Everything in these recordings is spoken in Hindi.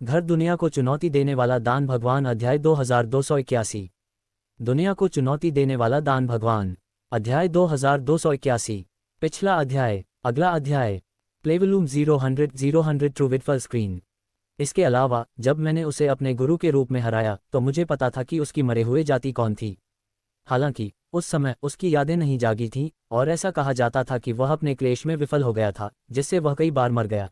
घर दुनिया को चुनौती देने वाला दान भगवान अध्याय 2281। दुनिया को चुनौती देने वाला दान भगवान अध्याय 2281। पिछला अध्याय। अगला अध्याय। प्लेवलूम 0 ट्रू विटफल स्क्रीन। इसके अलावा जब मैंने उसे अपने गुरु के रूप में हराया तो मुझे पता था कि उसकी मरे हुए जाति कौन थी। हालांकि उस समय उसकी यादें नहीं जागी थीं और ऐसा कहा जाता था कि वह अपने क्लेश में विफल हो गया था, जिससे वह कई बार मर गया।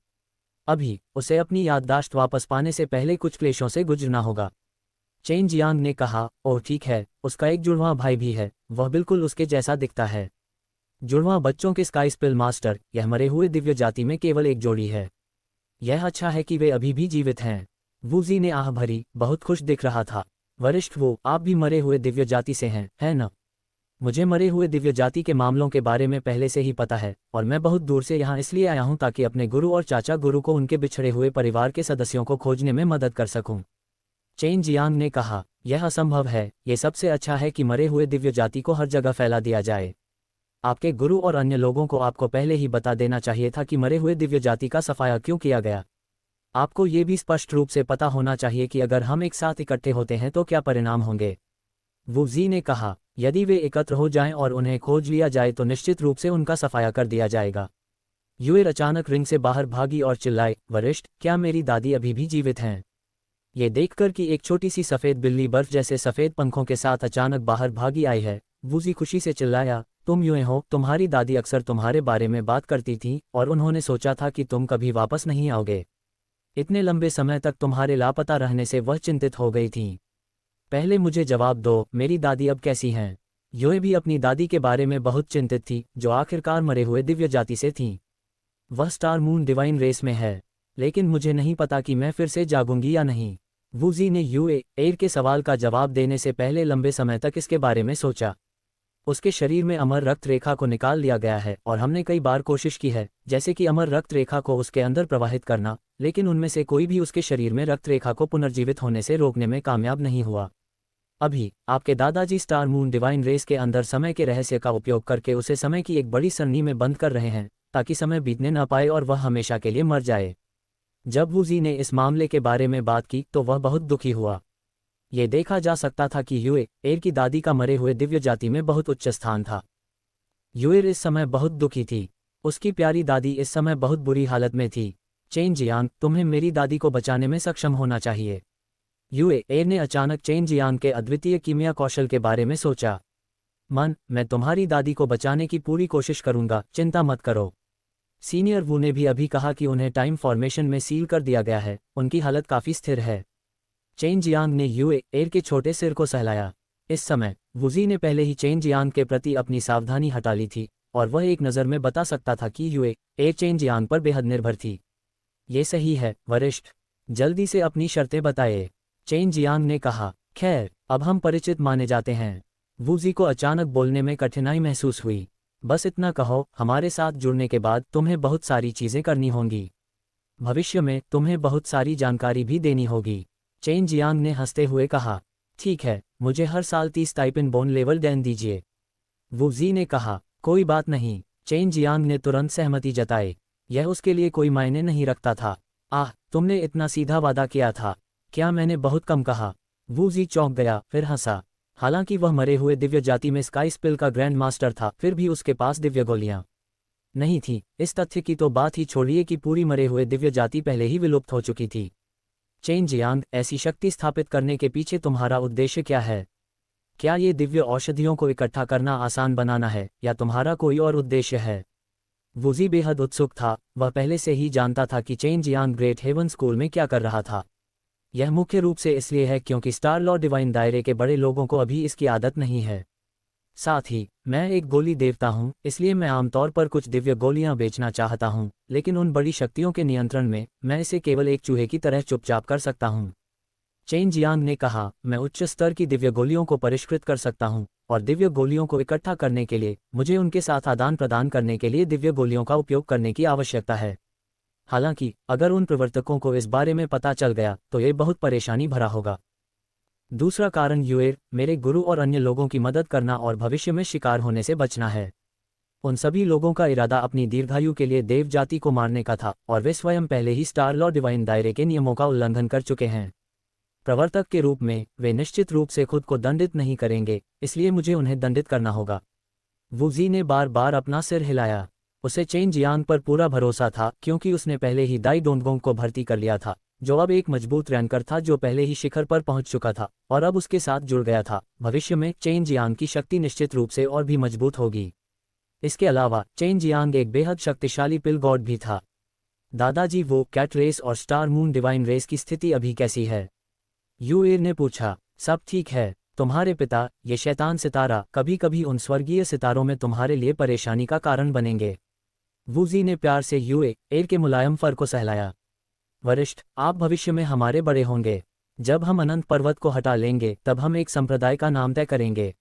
अभी उसे अपनी याददाश्त वापस पाने से पहले कुछ क्लेशों से गुजरना होगा। चेन जियांग ने कहा, ओह ठीक है, उसका एक जुड़वां भाई भी है, वह बिल्कुल उसके जैसा दिखता है। जुड़वां बच्चों के स्काई स्पिल मास्टर, यह मरे हुए दिव्य जाति में केवल एक जोड़ी है। यह अच्छा है कि वे अभी भी जीवित हैं। वूजी ने आह भरी, बहुत खुश दिख रहा था। वरिष्ठ वो, आप भी मरे हुए दिव्य जाति से हैं, है न? मुझे मरे हुए दिव्य जाति के मामलों के बारे में पहले से ही पता है और मैं बहुत दूर से यहाँ इसलिए आया हूँ ताकि अपने गुरु और चाचा गुरु को उनके बिछड़े हुए परिवार के सदस्यों को खोजने में मदद कर सकूं। चेन जियांग ने कहा, यह असंभव है, ये सबसे अच्छा है कि मरे हुए दिव्य जाति को हर जगह फैला दिया जाए। आपके गुरु और अन्य लोगों को आपको पहले ही बता देना चाहिए था कि मरे हुए दिव्य जाति का सफाया क्यों किया गया। आपको ये भी स्पष्ट रूप से पता होना चाहिए कि अगर हम एक साथ इकट्ठे होते हैं तो क्या परिणाम होंगे। वूजी ने कहा, यदि वे एकत्र हो जाएं और उन्हें खोज लिया जाए तो निश्चित रूप से उनका सफाया कर दिया जाएगा। यूएर अचानक रिंग से बाहर भागी और चिल्लाए, वरिष्ठ, क्या मेरी दादी अभी भी जीवित हैं? ये देखकर कि एक छोटी सी सफ़ेद बिल्ली बर्फ जैसे सफ़ेद पंखों के साथ अचानक बाहर भागी आई है, वूजी खुशी से चिल्लाया, तुम यूए हो, तुम्हारी दादी अक्सर तुम्हारे बारे में बात करती थी और उन्होंने सोचा था कि तुम कभी वापस नहीं आओगे। इतने लंबे समय तक तुम्हारे लापता रहने से वह चिंतित हो गई थीं। पहले मुझे जवाब दो, मेरी दादी अब कैसी हैं? यूए भी अपनी दादी के बारे में बहुत चिंतित थी, जो आखिरकार मरे हुए दिव्य जाति से थीं। वह स्टार मून डिवाइन रेस में है, लेकिन मुझे नहीं पता कि मैं फिर से जागूंगी या नहीं। वूजी ने यूए के सवाल का जवाब देने से पहले लंबे समय तक इसके बारे में सोचा। उसके शरीर में अमर रक्त रेखा को निकाल लिया गया है और हमने कई बार कोशिश की है, जैसे कि अमर रक्त रेखा को उसके अंदर प्रवाहित करना, लेकिन उनमें से कोई भी उसके शरीर में रक्त रेखा को पुनर्जीवित होने से रोकने में कामयाब नहीं हुआ। अभी आपके दादाजी स्टार मून डिवाइन रेस के अंदर समय के रहस्य का उपयोग करके उसे समय की एक बड़ी सरणी में बंद कर रहे हैं, ताकि समय बीतने न पाए और वह हमेशा के लिए मर जाए। जब वूजी ने इस मामले के बारे में बात की तो वह बहुत दुखी हुआ। ये देखा जा सकता था कि यूएर की दादी का मरे हुए दिव्य जाति में बहुत उच्च स्थान था। यूएर इस समय बहुत दुखी थी। उसकी प्यारी दादी इस समय बहुत बुरी हालत में थी। चेन जियांग, तुम्हें मेरी दादी को बचाने में सक्षम होना चाहिए। यूएर ने अचानक चेन जियांग के अद्वितीय कीमिया कौशल के बारे में सोचा। मैं तुम्हारी दादी को बचाने की पूरी कोशिश करूंगा, चिंता मत करो। सीनियर वू ने भी अभी कहा कि उन्हें टाइम फॉर्मेशन में सील कर दिया गया है, उनकी हालत काफ़ी स्थिर है। चेन जियांग ने यूएर के छोटे सिर को सहलाया। इस समय वूजी ने पहले ही चेन जियांग के प्रति अपनी सावधानी हटा ली थी और वह एक नज़र में बता सकता था कि यूएर चेन जियांग पर बेहद निर्भर थी। ये सही है वरिष्ठ, जल्दी से अपनी शर्तें बताए, चेन जियांग ने कहा। खैर, अब हम परिचित माने जाते हैं। वूजी को अचानक बोलने में कठिनाई महसूस हुई। बस इतना कहो, हमारे साथ जुड़ने के बाद तुम्हें बहुत सारी चीज़ें करनी होंगी। भविष्य में तुम्हें बहुत सारी जानकारी भी देनी होगी। चेन जियांग ने हंसते हुए कहा, ठीक है, मुझे हर साल 30 टाइपिन बोन लेवल देन दीजिए। वूजी ने कहा, कोई बात नहीं। चेन जियांग ने तुरंत सहमति जताई। यह उसके लिए कोई मायने नहीं रखता था। आह, तुमने इतना सीधा वादा किया था। क्या मैंने बहुत कम कहा? वूजी चौंक गया, फिर हंसा। हालांकि वह मरे हुए दिव्य जाति में स्काई स्पिल का ग्रैंड मास्टर था, फिर भी उसके पास दिव्य गोलियां नहीं थी। इस तथ्य की तो बात ही छोड़िए कि पूरी मरे हुए दिव्य जाति पहले ही विलुप्त हो चुकी थी। चेन जियांग, ऐसी शक्ति स्थापित करने के पीछे तुम्हारा उद्देश्य क्या है? क्या ये दिव्य औषधियों को इकट्ठा करना आसान बनाना है या तुम्हारा कोई और उद्देश्य है? वूजी बेहद उत्सुक था। वह पहले से ही जानता था कि Chen Jiang Great Haven School में क्या कर रहा था। यह मुख्य रूप से इसलिए है क्योंकि स्टार लॉर्ड डिवाइन दायरे के बड़े लोगों को अभी इसकी आदत नहीं है। साथ ही मैं एक गोली देवता हूं, इसलिए मैं आमतौर पर कुछ दिव्य गोलियां बेचना चाहता हूं, लेकिन उन बड़ी शक्तियों के नियंत्रण में मैं इसे केवल एक चूहे की तरह चुपचाप कर सकता हूं। चेन जियांग ने कहा, मैं उच्च स्तर की दिव्य गोलियों को परिष्कृत कर सकता हूं और दिव्य गोलियों को इकट्ठा करने के लिए मुझे उनके साथ आदान प्रदान करने के लिए दिव्य गोलियों का उपयोग करने की आवश्यकता है। हालांकि अगर उन प्रवर्तकों को इस बारे में पता चल गया तो ये बहुत परेशानी भरा होगा। दूसरा कारण यूएर, मेरे गुरु और अन्य लोगों की मदद करना और भविष्य में शिकार होने से बचना है। उन सभी लोगों का इरादा अपनी दीर्घायु के लिए देव जाति को मारने का था और वे स्वयं पहले ही स्टार लॉ डिवाइन दायरे के नियमों का उल्लंघन कर चुके हैं। प्रवर्तक के रूप में वे निश्चित रूप से खुद को दंडित नहीं करेंगे, इसलिए मुझे उन्हें दंडित करना होगा। वुजी ने बार बार अपना सिर हिलाया। उसे चेन जियांग पर पूरा भरोसा था क्योंकि उसने पहले ही दाई डोंगगोंग को भर्ती कर लिया था, जो अब एक मजबूत रैंकर था जो पहले ही शिखर पर पहुंच चुका था और अब उसके साथ जुड़ गया था। भविष्य में चेन जियांग की शक्ति निश्चित रूप से और भी मजबूत होगी। इसके अलावा चेन जियांग एक बेहद शक्तिशाली पिल गॉड भी था। दादाजी, वो कैट रेस और स्टार मून डिवाइन रेस की स्थिति अभी कैसी है? यूएर ने पूछा। सब ठीक है। तुम्हारे पिता, ये शैतान सितारा, कभी कभी उन स्वर्गीय सितारों में तुम्हारे लिए परेशानी का कारण बनेंगे। वूजी ने प्यार से यूएर के मुलायम फर को सहलाया। वरिष्ठ, आप भविष्य में हमारे बड़े होंगे। जब हम अनंत पर्वत को हटा लेंगे तब हम एक संप्रदाय का नाम तय करेंगे।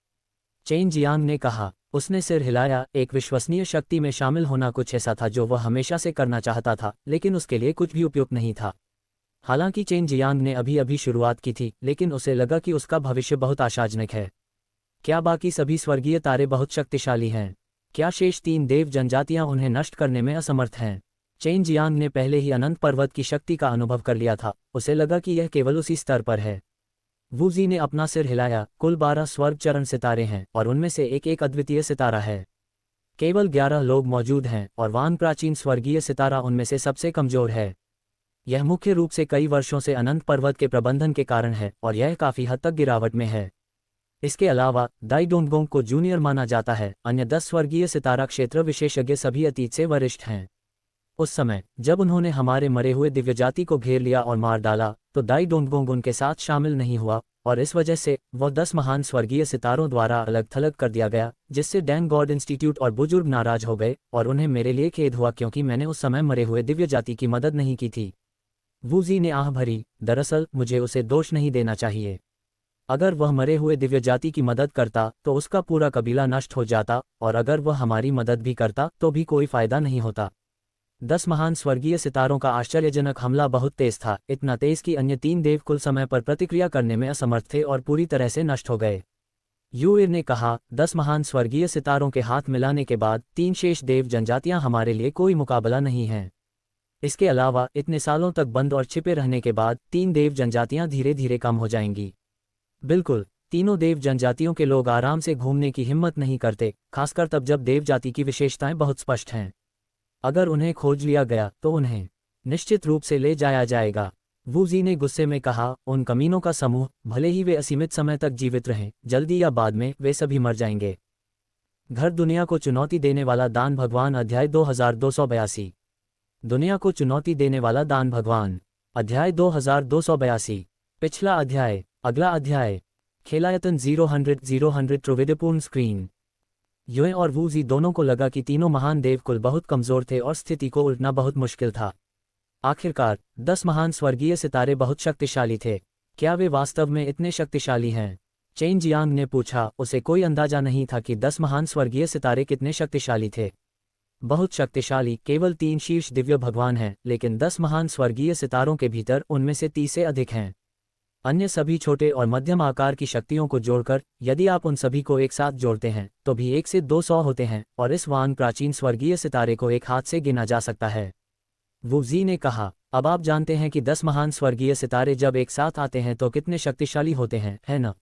चेन जियांग ने कहा। उसने सिर हिलाया। एक विश्वसनीय शक्ति में शामिल होना कुछ ऐसा था जो वह हमेशा से करना चाहता था, लेकिन उसके लिए कुछ भी उपयुक्त नहीं था। हालांकि चेन जियांग ने अभी अभी शुरुआत की थी, लेकिन उसे लगा कि उसका भविष्य बहुत आशाजनक है। क्या बाकी सभी स्वर्गीय तारे बहुत शक्तिशाली हैं? क्या शेष 3 देव जनजातियां उन्हें नष्ट करने में असमर्थ हैं? चेन जियांग ने पहले ही अनंत पर्वत की शक्ति का अनुभव कर लिया था। उसे लगा कि यह केवल उसी स्तर पर है। वूजी ने अपना सिर हिलाया। कुल 12 स्वर्ग चरण सितारे हैं और उनमें से एक अद्वितीय सितारा है। केवल 11 लोग मौजूद हैं और वान प्राचीन स्वर्गीय सितारा उनमें से सबसे कमजोर है। यह मुख्य रूप से कई वर्षों से अनंत पर्वत के प्रबंधन के कारण है और यह काफी हद तक गिरावट में है। इसके अलावा दाई डोंगगोंग को जूनियर माना जाता है। अन्य 10 स्वर्गीय सितारा क्षेत्र विशेषज्ञ सभी अतीत से वरिष्ठ हैं। उस समय जब उन्होंने हमारे मरे हुए दिव्यजाति को घेर लिया और मार डाला, तो दाई डोंगगोंग उनके साथ शामिल नहीं हुआ और इस वजह से वह 10 महान स्वर्गीय सितारों द्वारा अलग थलग कर दिया गया, जिससे डैंग गॉड इंस्टीट्यूट और बुजुर्ग नाराज हो गए और उन्हें मेरे लिए खेद हुआ क्योंकि मैंने उस समय मरे हुए दिव्यजाति की मदद नहीं की थी। वूजी ने आह भरी। दरअसल मुझे उसे दोष नहीं देना चाहिए। अगर वह मरे हुए दिव्यजाति की मदद करता तो उसका पूरा कबीला नष्ट हो जाता, और अगर वह हमारी मदद भी करता तो भी कोई फायदा नहीं होता। 10 महान स्वर्गीय सितारों का आश्चर्यजनक हमला बहुत तेज था, इतना तेज कि अन्य 3 देव कुल समय पर प्रतिक्रिया करने में असमर्थ थे और पूरी तरह से नष्ट हो गए। यूएर ने कहा, 10 महान स्वर्गीय सितारों के हाथ मिलाने के बाद 3 शेष देव जनजातियां हमारे लिए कोई मुकाबला नहीं हैं। इसके अलावा इतने सालों तक बंद और छिपे रहने के बाद 3 देव जनजातियां धीरे धीरे कम हो जाएंगी। बिल्कुल, तीनों देव जनजातियों के लोग आराम से घूमने की हिम्मत नहीं करते, खासकर तब जब देव जाति की विशेषताएं बहुत स्पष्ट हैं। अगर उन्हें खोज लिया गया तो उन्हें निश्चित रूप से ले जाया जाएगा। वूजी ने गुस्से में कहा, उन कमीनों का समूह, भले ही वे असीमित समय तक जीवित रहें, जल्दी या बाद में वे सभी मर जाएंगे। घर दुनिया को चुनौती देने वाला दान भगवान अध्याय 2282। दुनिया को चुनौती देने वाला दान भगवान अध्याय 2282। पिछला अध्याय। अगला अध्याय। खेलायतन 000 त्रिविधपूर्ण स्क्रीन। यूए और वूजी दोनों को लगा कि तीनों महान देवकुल बहुत कमजोर थे और स्थिति को उलटना बहुत मुश्किल था। आखिरकार 10 महान स्वर्गीय सितारे बहुत शक्तिशाली थे। क्या वे वास्तव में इतने शक्तिशाली हैं? चेन जियांग ने पूछा। उसे कोई अंदाजा नहीं था कि 10 महान स्वर्गीय सितारे कितने शक्तिशाली थे। बहुत शक्तिशाली केवल 3 शीर्ष दिव्य भगवान हैं, लेकिन 10 महान स्वर्गीय सितारों के भीतर उनमें से 30 से अधिक हैं। अन्य सभी छोटे और मध्यम आकार की शक्तियों को जोड़कर यदि आप उन सभी को एक साथ जोड़ते हैं तो भी 1 से 200 होते हैं, और इस वान प्राचीन स्वर्गीय सितारे को एक हाथ से गिना जा सकता है। वूजी ने कहा, अब आप जानते हैं कि 10 महान स्वर्गीय सितारे जब एक साथ आते हैं तो कितने शक्तिशाली होते हैं, है न?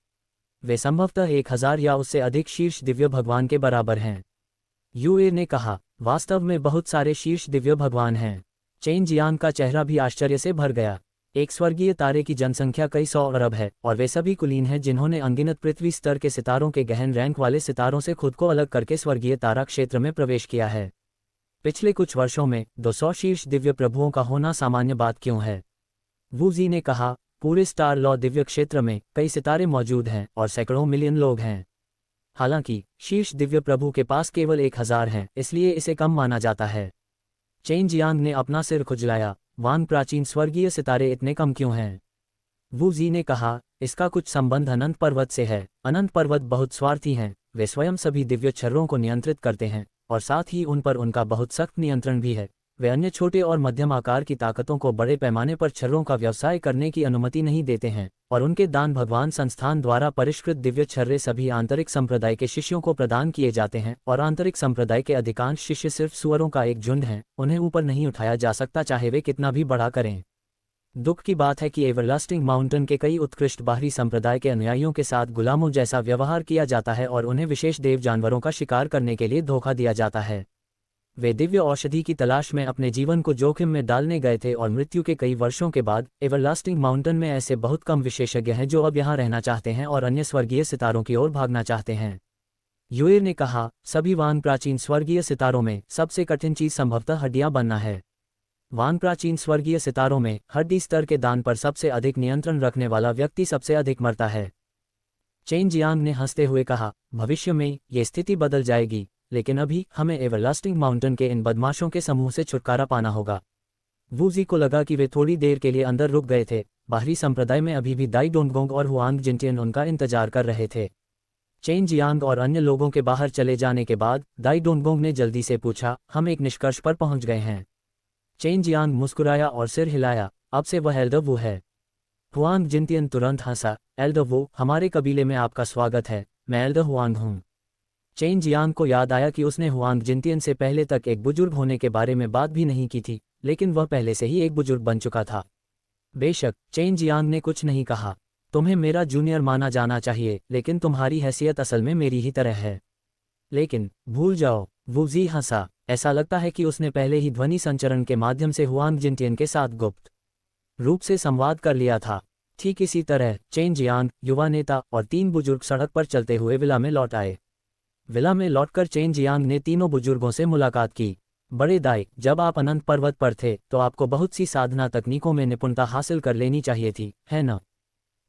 वे संभवतः 1000 या उससे अधिक शीर्ष दिव्य भगवान के बराबर हैं। यूएर ने कहा, वास्तव में बहुत सारे शीर्ष दिव्य भगवान हैं। चेन जियांग का चेहरा भी आश्चर्य से भर गया। एक स्वर्गीय तारे की जनसंख्या कई 100 अरब है, और वे सभी कुलीन हैं जिन्होंने अनगिनत पृथ्वी स्तर के सितारों के गहन रैंक वाले सितारों से खुद को अलग करके स्वर्गीय तारा क्षेत्र में प्रवेश किया है। पिछले कुछ वर्षों में 200 शीर्ष दिव्य प्रभुओं का होना सामान्य बात क्यों है? वूजी ने कहा, पूरे स्टार लॉ दिव्य क्षेत्र में कई सितारे मौजूद हैं और सैकड़ों मिलियन लोग हैं। हालांकि शीर्ष दिव्य प्रभु के पास केवल 1000 हैं, इसलिए इसे कम माना जाता है। चेन जियांग ने अपना सिर खुजलाया। वान प्राचीन स्वर्गीय सितारे इतने कम क्यों हैं? वूजी ने कहा, इसका कुछ संबंध अनंत पर्वत से है। अनंत पर्वत बहुत स्वार्थी हैं, वे स्वयं सभी दिव्य छर्रों को नियंत्रित करते हैं और साथ ही उन पर उनका बहुत सख्त नियंत्रण भी है। वे अन्य छोटे और मध्यम आकार की ताकतों को बड़े पैमाने पर छर्रों का व्यवसाय करने की अनुमति नहीं देते हैं, और उनके दान भगवान संस्थान द्वारा परिष्कृत दिव्य छर्रे सभी आंतरिक संप्रदाय के शिष्यों को प्रदान किए जाते हैं, और आंतरिक संप्रदाय के अधिकांश शिष्य सिर्फ सुअरों का एक झुंड हैं, उन्हें ऊपर नहीं उठाया जा सकता चाहे वे कितना भी बड़ा करें। दुख की बात है कि एवरलास्टिंग माउंटेन के कई उत्कृष्ट बाहरी संप्रदाय के अनुयायियों के साथ गुलामों जैसा व्यवहार किया जाता है और उन्हें विशेष देव जानवरों का शिकार करने के लिए धोखा दिया जाता है। वे दिव्य औषधि की तलाश में अपने जीवन को जोखिम में डालने गए थे और मृत्यु के कई वर्षों के बाद एवरलास्टिंग माउंटेन में ऐसे बहुत कम विशेषज्ञ हैं जो अब यहाँ रहना चाहते हैं और अन्य स्वर्गीय सितारों की ओर भागना चाहते हैं। यूएर ने कहा, सभी वान प्राचीन स्वर्गीय सितारों में सबसे कठिन चीज संभवतः हड्डियां बनना है। वान प्राचीन स्वर्गीय सितारों में हड्डी स्तर के दान पर सबसे अधिक नियंत्रण रखने वाला व्यक्ति सबसे अधिक मरता है। चेन जियांग ने हंसते हुए कहा, भविष्य में ये स्थिति बदल जाएगी, लेकिन अभी हमें एवरलास्टिंग माउंटेन के इन बदमाशों के समूह से छुटकारा पाना होगा। वूजी को लगा कि वे थोड़ी देर के लिए अंदर रुक गए थे। बाहरी संप्रदाय में अभी भी दाई डोंगोंग और हुआंग जिनटियन उनका इंतजार कर रहे थे। चेन जियांग और अन्य लोगों के बाहर चले जाने के बाद दाई डोंगोंग ने जल्दी से पूछा, हम एक निष्कर्ष पर पहुंच गए हैं। चेन जियांग मुस्कुराया और सिर हिलाया, अब से वह एल्डर वू है। हुआंग जिनटियन तुरंत हंसा, एल्डर वू, हमारे कबीले में आपका स्वागत है, मैं एल्डर हुआंग हूँ। चेन जियांग को याद आया कि उसने हुआंग जिनटियन से पहले तक एक बुजुर्ग होने के बारे में बात भी नहीं की थी, लेकिन वह पहले से ही एक बुजुर्ग बन चुका था। बेशक, चेन जियांग ने कुछ नहीं कहा, तुम्हें मेरा जूनियर माना जाना चाहिए, लेकिन तुम्हारी हैसियत असल में मेरी ही तरह है। लेकिन भूल जाओ, वूजी हंसा, ऐसा लगता है कि उसने पहले ही ध्वनि संचरण के माध्यम से हुआंग जिनटियन के साथ गुप्त रूप से संवाद कर लिया था। ठीक इसी तरह चेन जियांग, युवा नेता और 3 बुजुर्ग सड़क पर चलते हुए विला में लौट आए। विला में लौटकर चेन जियांग ने तीनों बुजुर्गों से मुलाकात की। बड़े दाई, जब आप अनंत पर्वत पर थे तो आपको बहुत सी साधना तकनीकों में निपुणता हासिल कर लेनी चाहिए थी, है न?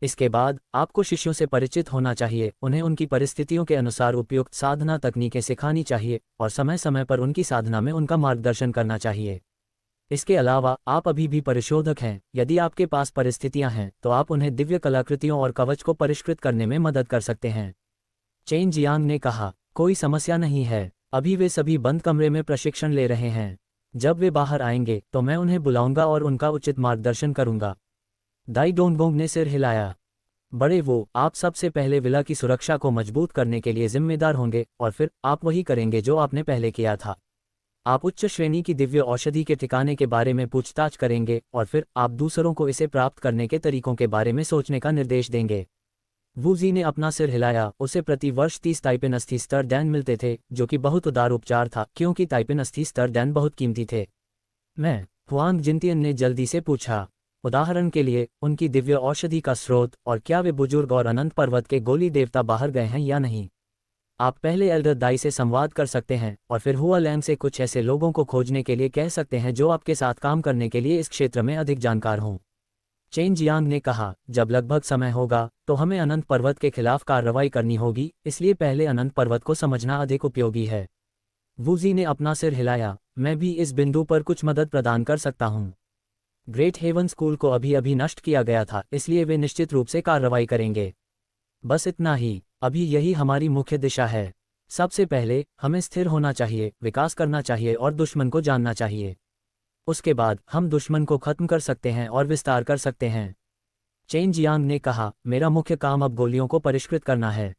इसके बाद आपको शिष्यों से परिचित होना चाहिए, उन्हें उनकी परिस्थितियों के अनुसार उपयुक्त साधना तकनीकें सिखानी चाहिए और समय समय पर उनकी साधना में उनका मार्गदर्शन करना चाहिए। इसके अलावा आप अभी भी परिशोधक हैं। यदि आपके पास परिस्थितियां हैं तो आप उन्हें दिव्य कलाकृतियों और कवच को परिष्कृत करने में मदद कर सकते हैं। चेन जियांग ने कहा, कोई समस्या नहीं है, अभी वे सभी बंद कमरे में प्रशिक्षण ले रहे हैं। जब वे बाहर आएंगे तो मैं उन्हें बुलाऊंगा और उनका उचित मार्गदर्शन करूंगा। दाई डोंगोंग ने सिर हिलाया, बड़े वो, आप सबसे पहले विला की सुरक्षा को मजबूत करने के लिए जिम्मेदार होंगे और फिर आप वही करेंगे जो आपने पहले किया था। आप उच्च श्रेणी की दिव्य औषधि के ठिकाने के बारे में पूछताछ करेंगे और फिर आप दूसरों को इसे प्राप्त करने के तरीकों के बारे में सोचने का निर्देश देंगे। वूजी ने अपना सिर हिलाया, उसे प्रति वर्ष 30 ताइपिन अस्थि स्तर डैन मिलते थे, जो कि बहुत उदार उपचार था क्योंकि ताइपिन अस्थि स्तर डैन बहुत कीमती थे। मैं, हुआंग जिनटियन ने जल्दी से पूछा, उदाहरण के लिए उनकी दिव्य औषधि का स्रोत, और क्या वे बुजुर्ग और अनंत पर्वत के गोली देवता बाहर गए हैं या नहीं? आप पहले एल्डर दाई से संवाद कर सकते हैं और फिर हुआ लैंग से कुछ ऐसे लोगों को खोजने के लिए कह सकते हैं जो आपके साथ काम करने के लिए इस क्षेत्र में अधिक जानकार हों। चेन जियांग ने कहा, जब लगभग समय होगा तो हमें अनंत पर्वत के खिलाफ कार्रवाई करनी होगी, इसलिए पहले अनंत पर्वत को समझना अधिक उपयोगी है। वूजी ने अपना सिर हिलाया, मैं भी इस बिंदु पर कुछ मदद प्रदान कर सकता हूँ। ग्रेट हेवन स्कूल को अभी अभी नष्ट किया गया था, इसलिए वे निश्चित रूप से कार्रवाई करेंगे। बस इतना ही, अभी यही हमारी मुख्य दिशा है। सबसे पहले हमें स्थिर होना चाहिए, विकास करना चाहिए और दुश्मन को जानना चाहिए। उसके बाद हम दुश्मन को खत्म कर सकते हैं और विस्तार कर सकते हैं। चेन जियांग ने कहा, मेरा मुख्य काम अब गोलियों को परिष्कृत करना है।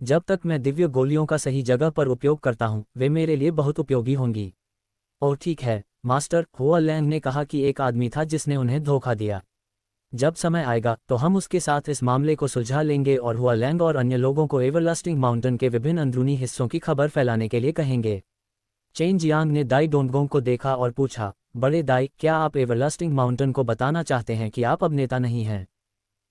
जब तक मैं दिव्य गोलियों का सही जगह पर उपयोग करता हूँ, वे मेरे लिए बहुत उपयोगी होंगी। और ठीक है मास्टर, हुआ लैंग ने कहा कि एक आदमी था जिसने उन्हें धोखा दिया। जब समय आएगा तो हम उसके साथ इस मामले को सुलझा लेंगे और हुआ लैंग और अन्य लोगों को एवरलास्टिंग माउंटेन के विभिन्न अंदरूनी हिस्सों की खबर फैलाने के लिए कहेंगे। चेन जियांग ने दाई डोंगोंग को देखा और पूछा, बड़े दाई, क्या आप एवरलास्टिंग माउंटेन को बताना चाहते हैं कि आप अब नेता नहीं हैं?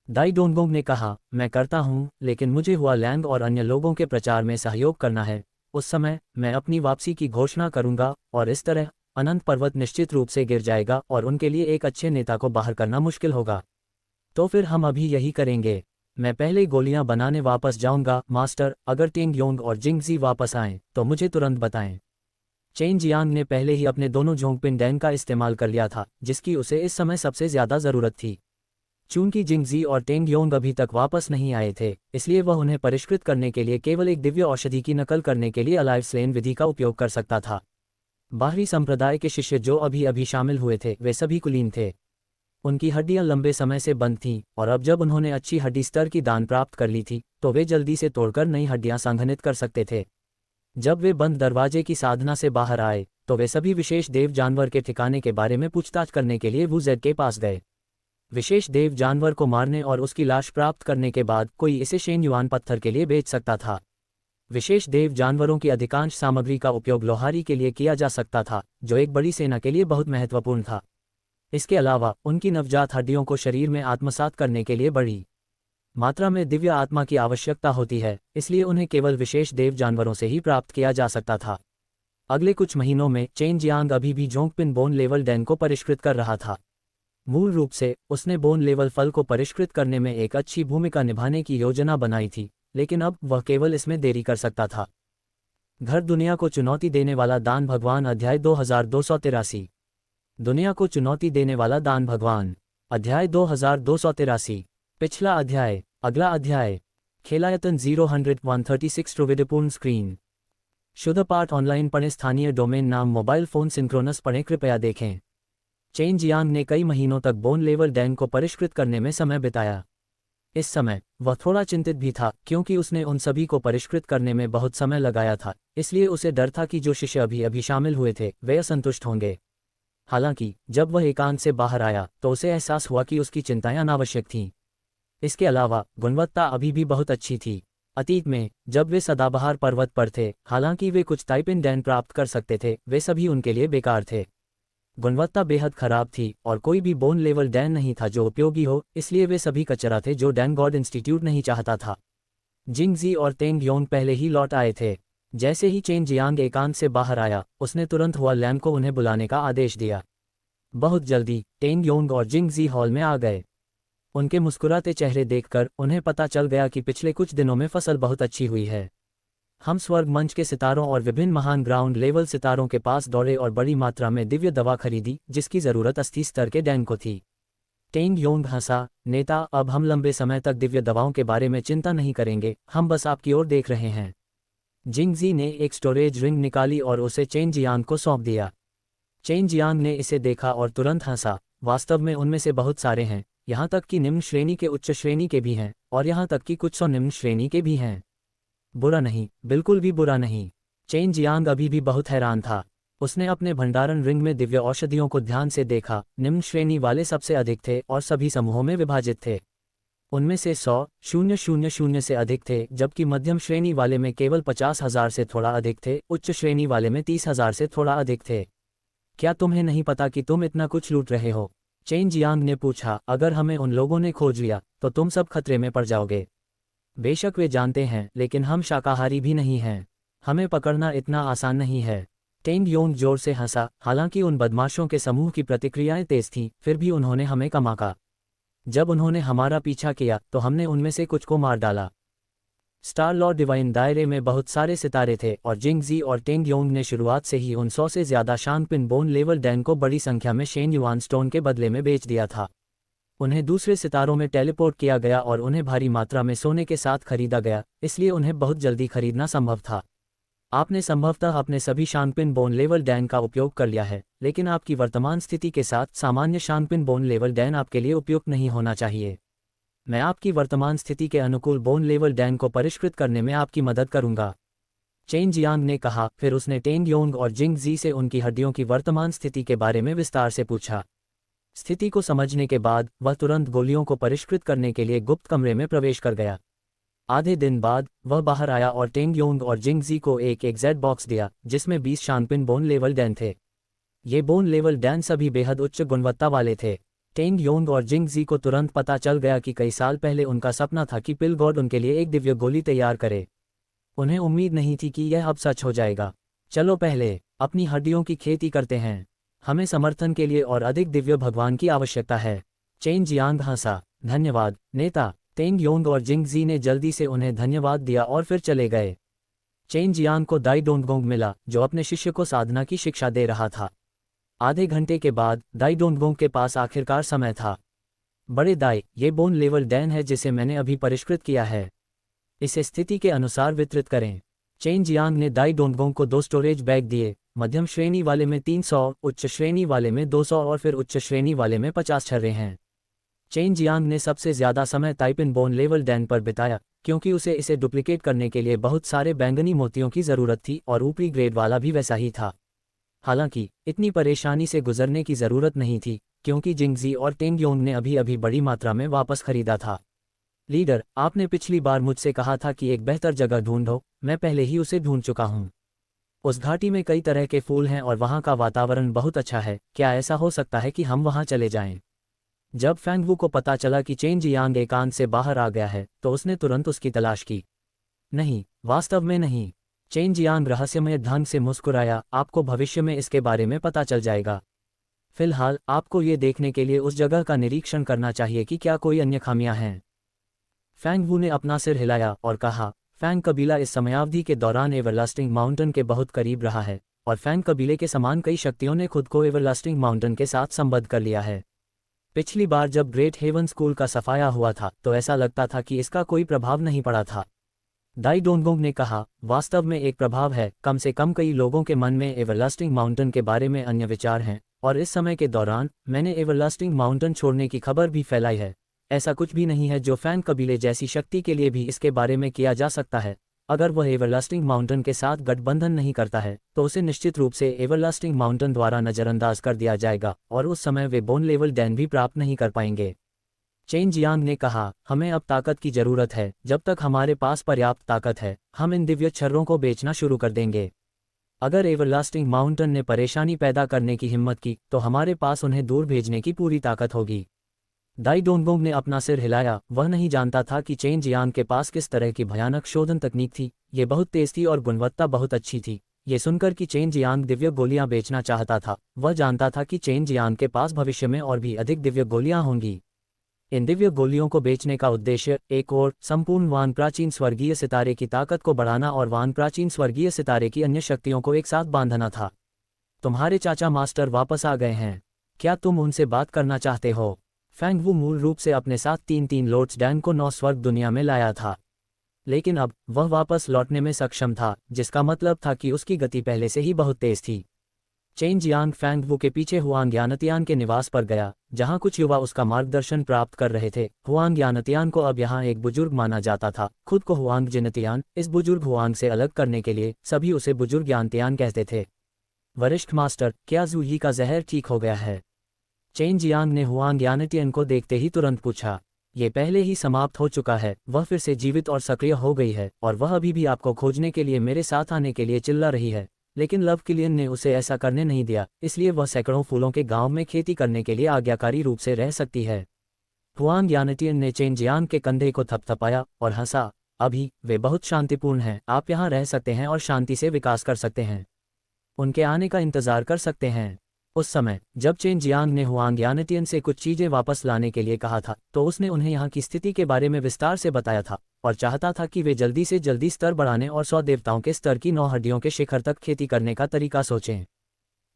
दाई डोंगोंग ने कहा, मैं करता हूँ, लेकिन मुझे हुआ लैंग और अन्य लोगों के प्रचार में सहयोग करना है। उस समय मैं अपनी वापसी की घोषणा करूंगा और इस तरह अनंत पर्वत निश्चित रूप से गिर जाएगा और उनके लिए एक अच्छे नेता को बाहर करना मुश्किल होगा। तो फिर हम अभी यही करेंगे। मैं पहले गोलियां बनाने वापस जाऊंगा मास्टर, अगर टेंग योंग और जिंगजी वापस आएं तो मुझे तुरंत बताएं। चेन जियांग ने पहले ही अपने दोनों जोंगपिन डैन का इस्तेमाल कर लिया था, जिसकी उसे इस समय सबसे ज्यादा जरूरत थी। चूंकि जिंगजी और टेंग योंग अभी तक वापस नहीं आए थे, इसलिए वह उन्हें परिष्कृत करने के लिए केवल एक दिव्य औषधि की नकल करने के लिए अलाइव स्लेन विधि का उपयोग कर सकता था। बाहरी संप्रदाय के शिष्य जो अभी अभी शामिल हुए थे वे सभी कुलीन थे। उनकी हड्डियां लंबे समय से बंद थीं और अब जब उन्होंने अच्छी हड्डी स्तर की दान प्राप्त कर ली थी तो वे जल्दी से तोड़कर नई हड्डियां संघनित कर सकते थे। जब वे बंद दरवाजे की साधना से बाहर आए तो वे सभी विशेष देव जानवर के ठिकाने के बारे में पूछताछ करने के लिए वुजेड के पास गए। विशेष देव जानवर को मारने और उसकी लाश प्राप्त करने के बाद कोई इसे शेन युआन पत्थर के लिए बेच सकता था। विशेष देव जानवरों की अधिकांश सामग्री का उपयोग लोहारी के लिए किया जा सकता था, जो एक बड़ी सेना के लिए बहुत महत्वपूर्ण था। इसके अलावा उनकी नवजात हड्डियों को शरीर में आत्मसात करने के लिए बड़ी मात्रा में दिव्य आत्मा की आवश्यकता होती है, इसलिए उन्हें केवल विशेष देव जानवरों से ही प्राप्त किया जा सकता था। अगले कुछ महीनों में चेन जियांग अभी भी जोंगपिन बोन लेवल डैन को परिष्कृत कर रहा था। मूल रूप से उसने बोन लेवल फल को परिष्कृत करने में एक अच्छी भूमिका निभाने की योजना बनाई थी, लेकिन अब वह केवल इसमें देरी कर सकता था। घर दुनिया को चुनौती देने वाला दान भगवान अध्याय 2283। दुनिया को चुनौती देने वाला दान भगवान अध्याय 2283। पिछला अध्याय। अगला अध्याय। खेलायतन 0136 सुविधापूर्ण स्क्रीन। शुद्ध पाठ ऑनलाइन पढ़ें। स्थानीय डोमेन नाम मोबाइल फोन सिंक्रोनस पढ़ें। कृपया देखें। चेन जियांग ने कई महीनों तक बोन लेवल डैन को परिष्कृत करने में समय बिताया। इस समय वह थोड़ा चिंतित भी था क्योंकि उसने उन सभी को परिष्कृत करने में बहुत समय लगाया था, इसलिए उसे डर था कि जो शिष्य अभी अभी शामिल हुए थे वे असंतुष्ट होंगे। हालांकि जब वह एकांत से बाहर आया तो उसे एहसास हुआ कि उसकी चिंताएं अनावश्यक थीं। इसके अलावा गुणवत्ता अभी भी बहुत अच्छी थी। अतीत में जब वे सदाबहार पर्वत पर थे, हालांकि वे कुछ ताइपिन डैन प्राप्त कर सकते थे, वे सभी उनके लिए बेकार थे। गुणवत्ता बेहद खराब थी और कोई भी बोन लेवल डैन नहीं था जो उपयोगी हो, इसलिए वे सभी कचरा थे जो डैन गॉड इंस्टीट्यूट नहीं चाहता था। जिंगजी और तेंग योंग पहले ही लौट आए थे। जैसे ही चेन जियांग एकांत से बाहर आया, उसने तुरंत हुआ लैम को उन्हें बुलाने का आदेश दिया। बहुत जल्दी तेंग योंग और जिंगजी हॉल में आ गए। उनके मुस्कुराते चेहरे देखकर उन्हें पता चल गया कि पिछले कुछ दिनों में फसल बहुत अच्छी हुई है। हम स्वर्ग मंच के सितारों और विभिन्न महान ग्राउंड लेवल सितारों के पास दौड़े और बड़ी मात्रा में दिव्य दवा खरीदी जिसकी जरूरत 80 स्तर के डैन को थी। टेंग योंग हंसा, नेता, अब हम लंबे समय तक दिव्य दवाओं के बारे में चिंता नहीं करेंगे, हम बस आपकी ओर देख रहे हैं। जिंगजी ने एक स्टोरेज रिंग निकाली और उसे चेन जियांग को सौंप दिया। चेन जियांग ने इसे देखा और तुरंत हंसा। वास्तव में उनमें से बहुत सारे हैं, यहाँ तक कि निम्न श्रेणी के, उच्च श्रेणी के भी हैं, और यहाँ तक कि कुछ 100 निम्न श्रेणी के भी हैं। बुरा नहीं, बिल्कुल भी बुरा नहीं। चेन जियांग अभी भी बहुत हैरान था। उसने अपने भंडारण रिंग में दिव्य औषधियों को ध्यान से देखा। निम्न श्रेणी वाले सबसे अधिक थे और सभी समूहों में विभाजित थे। उनमें से 100,000 से अधिक थे, जबकि मध्यम श्रेणी वाले में केवल 50,000 से थोड़ा अधिक थे, उच्च श्रेणी वाले में 30,000 से थोड़ा अधिक थे। क्या तुम्हें नहीं पता कि तुम इतना कुछ लूट रहे हो? चेन जियांग ने पूछा। अगर हमें उन लोगों ने खोज लिया तो तुम सब खतरे में पड़ जाओगे। बेशक वे जानते हैं, लेकिन हम शाकाहारी भी नहीं हैं। हमें पकड़ना इतना आसान नहीं है। टेंग योंग जोर से हंसा। हालांकि उन बदमाशों के समूह की प्रतिक्रियाएं तेज थीं, फिर भी उन्होंने हमें कमाका। जब उन्होंने हमारा पीछा किया तो हमने उनमें से कुछ को मार डाला। स्टार लॉर्ड डिवाइन दायरे में बहुत सारे सितारे थे और जिंगजी और टेंग योंग ने शुरुआत से ही उन 100 से ज्यादा शांगपिन बोन लेवल डैन को बड़ी संख्या में शेन युआन स्टोन के बदले में बेच दिया था। उन्हें दूसरे सितारों में टेलीपोर्ट किया गया और उन्हें भारी मात्रा में सोने के साथ खरीदा गया, इसलिए उन्हें बहुत जल्दी खरीदना संभव था। आपने संभवतः अपने सभी शांगपिन बोन लेवल डैन का उपयोग कर लिया है, लेकिन आपकी वर्तमान स्थिति के साथ सामान्य शांगपिन बोन लेवल डैन आपके लिए उपयुक्त नहीं होना चाहिए। मैं आपकी वर्तमान स्थिति के अनुकूल बोन लेवल डैन को परिष्कृत करने में आपकी मदद करूंगा, चेन जियांग ने कहा। फिर उसने टेंग योंग और जिंगजी से उनकी हड्डियों की वर्तमान स्थिति के बारे में विस्तार से पूछा। स्थिति को समझने के बाद वह तुरंत गोलियों को परिष्कृत करने के लिए गुप्त कमरे में प्रवेश कर गया। आधे दिन बाद वह बाहर आया और टेंग योंग और जिंगजी को एक जेड बॉक्स दिया जिसमें 20 शांगपिन बोन लेवल डैन थे। ये बोन लेवल डैन सभी बेहद उच्च गुणवत्ता वाले थे। टेंग योंग और जिंगजी को तुरंत पता चल गया कि कई साल पहले उनका सपना था कि पिल गॉड उनके लिए एक दिव्य गोली तैयार करे। उन्हें उम्मीद नहीं थी कि यह अब सच हो जाएगा। चलो पहले अपनी हड्डियों की खेती करते हैं। हमें समर्थन के लिए और अधिक दिव्य भगवान की आवश्यकता है। चेन जियांग हंसा। धन्यवाद नेता। टेंग योंग और जिंगजी ने जल्दी से उन्हें धन्यवाद दिया और फिर चले गए। चेन जियांग को दाई डोंगगोंग मिला जो अपने शिष्य को साधना की शिक्षा दे रहा था। आधे घंटे के बाद दाई डोंगगोंग के पास आखिरकार समय था। बड़े दाई, ये बोन लेवल डैन है जिसे मैंने अभी परिष्कृत किया है। इसे स्थिति के अनुसार वितरित करें। चेन जियांग ने दाई डोंगगोंग को 2 स्टोरेज बैग दिए मध्यम श्रेणी वाले में 300, उच्च श्रेणी वाले में 200 और फिर उच्च श्रेणी वाले में 50 छर्रे हैं। चेन जियांग ने सबसे ज़्यादा समय ताइपिन बोन लेवल डैन पर बिताया, क्योंकि उसे इसे डुप्लिकेट करने के लिए बहुत सारे बैंगनी मोतियों की ज़रूरत थी और ऊपरी ग्रेड वाला भी वैसा ही था। हालांकि इतनी परेशानी से गुजरने की ज़रूरत नहीं थी, क्योंकि जिंगजी और टेंगयोंग ने अभी अभी बड़ी मात्रा में वापस खरीदा था। लीडर, आपने पिछली बार मुझसे कहा था कि एक बेहतर जगह ढूंढो, मैं पहले ही उसे ढूंढ चुका हूँ। उस घाटी में कई तरह के फूल हैं और वहाँ का वातावरण बहुत अच्छा है, क्या ऐसा हो सकता है कि हम वहाँ चले जाएं? जब फैंगवू को पता चला कि चेन जियांग एकांत से बाहर आ गया है, तो उसने तुरंत उसकी तलाश की। नहीं, वास्तव में नहीं। चेन जियांग रहस्यमय ढंग से मुस्कुराया, आपको भविष्य में इसके बारे में पता चल जाएगा। फिलहाल आपको ये देखने के लिए उस जगह का निरीक्षण करना चाहिए कि क्या कोई अन्य खामियां हैं। फैंगवू ने अपना सिर हिलाया और कहा, फैंग कबीला इस समयावधि के दौरान एवरलास्टिंग माउंटेन के बहुत करीब रहा है, और फैंग कबीले के समान कई शक्तियों ने खुद को एवरलास्टिंग माउंटेन के साथ संबद्ध कर लिया है। पिछली बार जब ग्रेट हेवन स्कूल का सफाया हुआ था तो ऐसा लगता था कि इसका कोई प्रभाव नहीं पड़ा था। दाई डोंगोंग ने कहा, वास्तव में एक प्रभाव है, कम से कम कई लोगों के मन में एवरलास्टिंग माउंटेन के बारे में अन्य विचार हैं, और इस समय के दौरान मैंने एवरलास्टिंग माउंटेन छोड़ने की खबर भी फैलाई है। ऐसा कुछ भी नहीं है जो फैंग कबीले जैसी शक्ति के लिए भी इसके बारे में किया जा सकता है। अगर वह एवरलास्टिंग माउंटेन के साथ गठबंधन नहीं करता है तो उसे निश्चित रूप से एवरलास्टिंग माउंटेन द्वारा नज़रअंदाज कर दिया जाएगा, और उस समय वे बोन लेवल डैन भी प्राप्त नहीं कर पाएंगे। चेन जियांग ने कहा, हमें अब ताकत की जरूरत है, जब तक हमारे पास पर्याप्त ताकत है हम इन दिव्य छर्रों को बेचना शुरू कर देंगे। अगर एवरलास्टिंग माउंटेन ने परेशानी पैदा करने की हिम्मत की तो हमारे पास उन्हें दूर भेजने की पूरी ताकत होगी। दाई डोंगोंग ने अपना सिर हिलाया, वह नहीं जानता था कि चेन जियांग के पास किस तरह की भयानक शोधन तकनीक थी। ये बहुत तेज थी और गुणवत्ता बहुत अच्छी थी। ये सुनकर कि चेन जियांग दिव्य गोलियां बेचना चाहता था, वह जानता था कि चेन जियांग के पास भविष्य में और भी अधिक दिव्य गोलियां होंगी। इन दिव्य गोलियों को बेचने का उद्देश्य एक और संपूर्ण वान प्राचीन स्वर्गीय सितारे की ताकत को बढ़ाना और वान प्राचीन स्वर्गीय सितारे की अन्य शक्तियों को एक साथ बांधना था। तुम्हारे चाचा मास्टर वापस आ गए हैं, क्या तुम उनसे बात करना चाहते हो? फैंगवू मूल रूप से अपने साथ 3 लॉर्ड्स डैन को 9 स्वर्ग दुनिया में लाया था, लेकिन अब वह वापस लौटने में सक्षम था, जिसका मतलब था कि उसकी गति पहले से ही बहुत तेज थी। चेन जियांग फैंगवू के पीछे हुआंग यानतियान के निवास पर गया, जहां कुछ युवा उसका मार्गदर्शन प्राप्त कर रहे थे। हुआंग यानतियान को अब यहाँ एक बुजुर्ग माना जाता था, खुद को हुआंग जिनतियान। इस बुजुर्ग हुआंग से अलग करने के लिए सभी उसे बुजुर्ग यानतियान कहते थे। वरिष्ठ मास्टर, क्या जूही का जहर ठीक हो गया है? चेन जियांग ने हुआंग यानतियन को देखते ही तुरंत पूछा। ये पहले ही समाप्त हो चुका है, वह फिर से जीवित और सक्रिय हो गई है, और वह अभी भी आपको खोजने के लिए मेरे साथ आने के लिए चिल्ला रही है। लेकिन लव किलियन ने उसे ऐसा करने नहीं दिया, इसलिए वह सैकड़ों फूलों के गांव में खेती करने के लिए आज्ञाकारी रूप से रह सकती है। हुआंग यानतियन ने चेन जियांग के कंधे को थपथपाया और हंसा। अभी वे बहुत शांतिपूर्ण हैं, आप यहाँ रह सकते हैं और शांति से विकास कर सकते हैं, उनके आने का इंतजार कर सकते हैं। उस समय जब चेन जियांग ने हुआंग यानतियन से कुछ चीजें वापस लाने के लिए कहा था तो उसने उन्हें यहाँ की स्थिति के बारे में विस्तार से बताया था, और चाहता था कि वे जल्दी से जल्दी स्तर बढ़ाने और 100 देवताओं के स्तर की 9 हड्डियों के शिखर तक खेती करने का तरीका सोचें।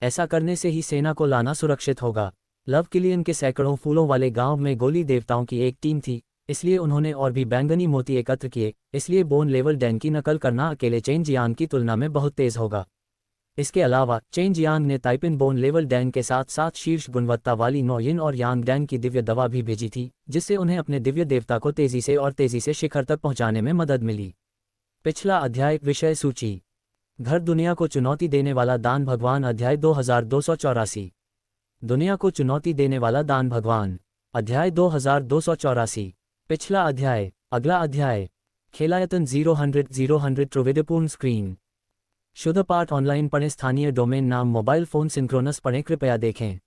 ऐसा करने से ही सेना को लाना सुरक्षित होगा। लव किलियन के सैकड़ों फूलों वाले गांव में गोली देवताओं की एक टीम थी, इसलिए उन्होंने और भी बैंगनी मोती एकत्र किए, इसलिए बोन लेवल डैन की नकल करना अकेले चेन जियांग की तुलना में बहुत तेज होगा। इसके अलावा चेन जियांग ने ताइपिन बोन लेवल डैन के साथ साथ शीर्ष गुणवत्ता वाली 9 यिन और यांग डैन की दिव्य दवा भी भेजी थी, जिससे उन्हें अपने दिव्य देवता को तेजी से शिखर तक पहुंचाने में मदद मिली। पिछला अध्याय विषय सूची। घर दुनिया को चुनौती देने वाला दान भगवान अध्याय 2284। दुनिया को चुनौती देने वाला दान भगवान अध्याय 2284। पिछला अध्याय। अगला अध्याय। खेलायतन 000 त्रिविधपूर्ण स्क्रीन। शुद्ध पाठ ऑनलाइन पढ़ें, स्थानीय डोमेन नाम मोबाइल फोन सिंक्रोनस पढ़ें, कृपया देखें।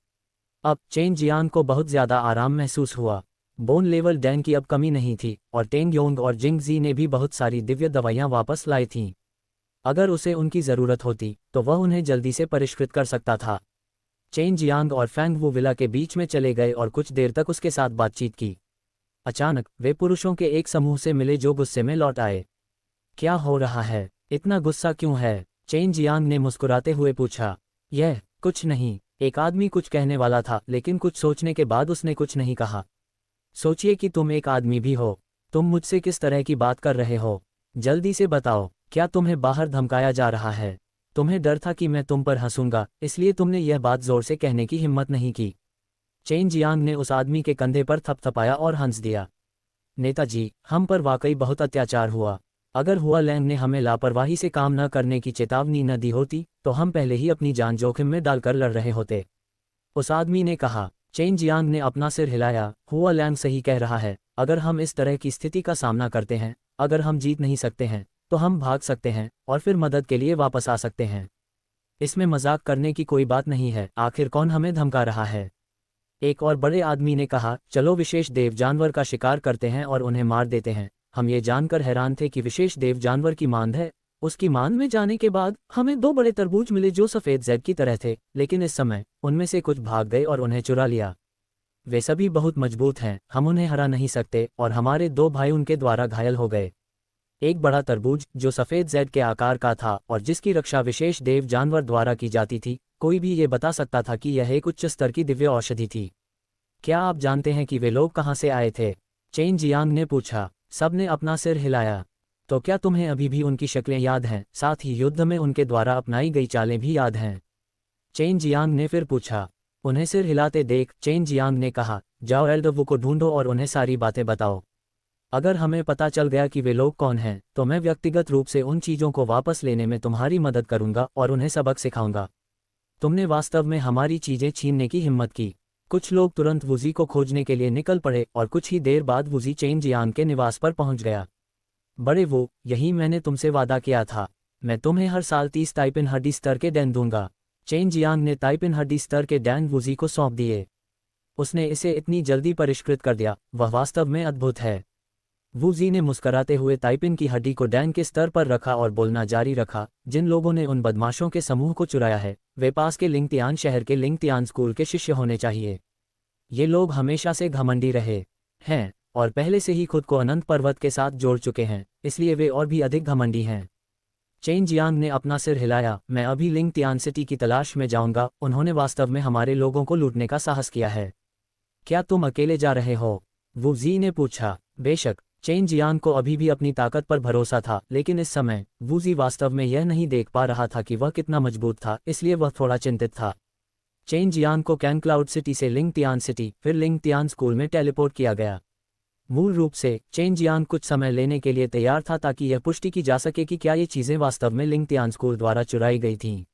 अब चेन जियांग को बहुत ज़्यादा आराम महसूस हुआ। बोन लेवल डैन की अब कमी नहीं थी, और टेंगयोंग और जिंगजी ने भी बहुत सारी दिव्य दवाइयाँ वापस लाई थीं। अगर उसे उनकी ज़रूरत होती तो वह उन्हें जल्दी से परिष्कृत कर सकता था। चेन जियांग और फैंगवू विला के बीच में चले गए और कुछ देर तक उसके साथ बातचीत की। अचानक वे पुरुषों के एक समूह से मिले जो गुस्से में लौट आए। क्या हो रहा है? इतना गुस्सा क्यों है? चेन जियांग ने मुस्कुराते हुए पूछा। यह कुछ नहीं, एक आदमी कुछ कहने वाला था, लेकिन कुछ सोचने के बाद उसने कुछ नहीं कहा। सोचिए कि तुम एक आदमी भी हो, तुम मुझसे किस तरह की बात कर रहे हो? जल्दी से बताओ, क्या तुम्हें बाहर धमकाया जा रहा है? तुम्हें डर था कि मैं तुम पर हंसूंगा, इसलिए तुमने यह बात जोर से कहने की हिम्मत नहीं की। चेन जियांग ने उस आदमी के कंधे पर थपथपाया और हंस दिया। नेताजी, हम पर वाकई बहुत अत्याचार हुआ। अगर हुआ लैंग ने हमें लापरवाही से काम न करने की चेतावनी न दी होती तो हम पहले ही अपनी जान जोखिम में डालकर लड़ रहे होते, उस आदमी ने कहा। चेन जियांग ने अपना सिर हिलाया। हुआ लैंग सही कह रहा है। अगर हम इस तरह की स्थिति का सामना करते हैं, अगर हम जीत नहीं सकते हैं, तो हम भाग सकते हैं और फिर मदद के लिए वापस आ सकते हैं। इसमें मजाक करने की कोई बात नहीं है। आखिर कौन हमें धमका रहा है? एक और बड़े आदमी ने कहा। चलो विशेष देव जानवर का शिकार करते हैं और उन्हें मार देते हैं। हम ये जानकर हैरान थे कि विशेष देव जानवर की मांद है। उसकी मांद में जाने के बाद हमें 2 बड़े तरबूज मिले जो सफ़ेद ज़ैड की तरह थे, लेकिन इस समय उनमें से कुछ भाग गए और उन्हें चुरा लिया। वे सभी बहुत मजबूत हैं, हम उन्हें हरा नहीं सकते और हमारे 2 भाई उनके द्वारा घायल हो गए। एक बड़ा तरबूज जो सफ़ेद ज़ैड के आकार का था और जिसकी रक्षा विशेष देव जानवर द्वारा की जाती थी, कोई भी ये बता सकता था कि यह एक उच्च स्तर की दिव्य औषधि थी। क्या आप जानते हैं कि वे लोग कहाँ से आए थे? चेन जियांग ने पूछा। सबने अपना सिर हिलाया। तो क्या तुम्हें अभी भी उनकी शक्लें याद हैं, साथ ही युद्ध में उनके द्वारा अपनाई गई चालें भी याद हैं? चेन जियांग ने फिर पूछा। उन्हें सिर हिलाते देख चेन जियांग ने कहा, जाओ एल्डवू को ढूंढो और उन्हें सारी बातें बताओ। अगर हमें पता चल गया कि वे लोग कौन हैं, तो मैं व्यक्तिगत रूप से उन चीज़ों को वापस लेने में तुम्हारी मदद करूंगा और उन्हें सबक सिखाऊंगा। तुमने वास्तव में हमारी चीज़ें छीनने की हिम्मत की। कुछ लोग तुरंत वुजी को खोजने के लिए निकल पड़े और कुछ ही देर बाद वुजी चेन जियांग के निवास पर पहुंच गया। बड़े वो, यही मैंने तुमसे वादा किया था। मैं तुम्हें हर साल 30 ताइपिन हड्डी स्तर के डैन दूंगा। चेन जियांग ने ताइपिन हड्डी स्तर के डैन वुजी को सौंप दिए। उसने इसे इतनी जल्दी परिष्कृत कर दिया, वह वास्तव में अद्भुत है। वुजी ने मुस्कराते हुए ताइपिन की हड्डी को डैन के स्तर पर रखा और बोलना जारी रखा। जिन लोगों ने उन बदमाशों के समूह को चुराया है, वे पास के लिंगतियान शहर के लिंगतियान स्कूल के शिष्य होने चाहिए। ये लोग हमेशा से घमंडी रहे हैं और पहले से ही खुद को अनंत पर्वत के साथ जोड़ चुके हैं, इसलिए वे और भी अधिक घमंडी हैं। चेन जियांग ने अपना सिर हिलाया। मैं अभी लिंगतियान सिटी की तलाश में जाऊंगा। उन्होंने वास्तव में हमारे लोगों को लूटने का साहस किया है। क्या तुम अकेले जा रहे हो? वुजी ने पूछा। बेशक। चेन जियांग को अभी भी अपनी ताकत पर भरोसा था, लेकिन इस समय वुजी वास्तव में यह नहीं देख पा रहा था कि वह कितना मजबूत था, इसलिए वह थोड़ा चिंतित था। चेन जियांग को कैन क्लाउड सिटी से लिंगतियान सिटी फिर लिंगतियान स्कूल में टेलीपोर्ट किया गया। मूल रूप से चेन जियांग कुछ समय लेने के लिए तैयार था ताकि यह पुष्टि की जा सके कि क्या ये चीज़ें वास्तव में लिंगतियान स्कूल द्वारा चुराई गई थीं।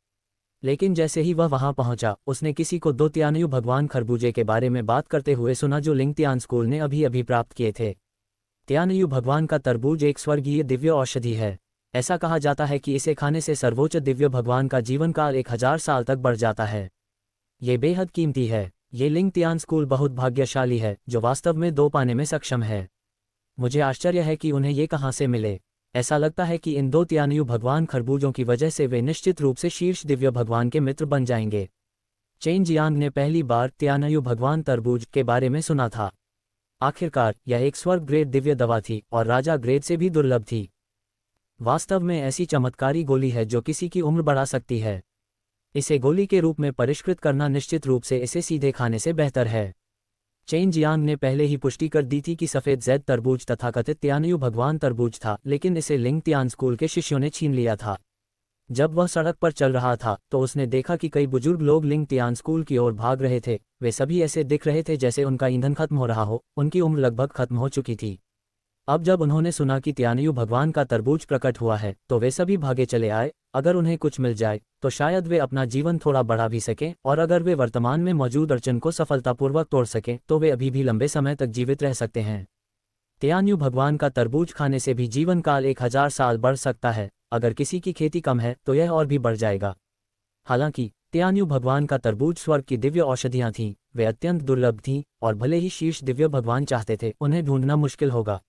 लेकिन जैसे ही वह वहां पहुंचा, उसने किसी को 2 त्यानयु भगवान खरबूजे के बारे में बात करते हुए सुना जो लिंगतियान स्कूल ने अभी अभी प्राप्त किए थे। त्यानयु भगवान का तरबूज एक स्वर्गीय दिव्य औषधि है। ऐसा कहा जाता है कि इसे खाने से सर्वोच्च दिव्य भगवान का जीवन काल 1000 साल तक बढ़ जाता है। ये बेहद कीमती है। ये लिंगतियान स्कूल बहुत भाग्यशाली है जो वास्तव में 2 पाने में सक्षम है। मुझे आश्चर्य है कि उन्हें ये कहाँ से मिले। ऐसा लगता है कि इन 2 त्यानयु भगवान खरबूजों की वजह से वे निश्चित रूप से शीर्ष दिव्य भगवान के मित्र बन जाएंगे। चेन जियांग ने पहली बार त्यानयु भगवान तरबूज के बारे में सुना था। आखिरकार यह एक स्वर्ग ग्रेड दिव्य दवा थी और राजा ग्रेड से भी दुर्लभ थी। वास्तव में ऐसी चमत्कारी गोली है जो किसी की उम्र बढ़ा सकती है। इसे गोली के रूप में परिष्कृत करना निश्चित रूप से इसे सीधे खाने से बेहतर है। चेन जियांग ने पहले ही पुष्टि कर दी थी कि सफ़ेद ज़ैद तरबूज तथाकथित त्यानयु भगवान तरबूज था, लेकिन इसे लिंगतियान स्कूल के शिष्यों ने छीन लिया था। जब वह सड़क पर चल रहा था तो उसने देखा कि कई बुजुर्ग लोग लिंगतियान स्कूल की ओर भाग रहे थे। वे सभी ऐसे दिख रहे थे जैसे उनका ईंधन खत्म हो रहा हो, उनकी उम्र लगभग खत्म हो चुकी थी। अब जब उन्होंने सुना कि त्यानयु भगवान का तरबूज प्रकट हुआ है तो वे सभी भागे चले आए। अगर उन्हें कुछ मिल जाए तो शायद वे अपना जीवन थोड़ा बढ़ा भी सकें, और अगर वे वर्तमान में मौजूद अड़चन को सफलतापूर्वक तोड़ सकें तो वे अभी भी लंबे समय तक जीवित रह सकते हैं। त्यानयु भगवान का तरबूज खाने से भी जीवन काल 1000 साल बढ़ सकता है। अगर किसी की खेती कम है तो यह और भी बढ़ जाएगा। हालांकि त्यानयु भगवान का तरबूज स्वर्ग की दिव्य औषधियां थीं, वे अत्यंत दुर्लभ थीं और भले ही शीर्ष दिव्य भगवान चाहते थे, उन्हें ढूंढना मुश्किल होगा।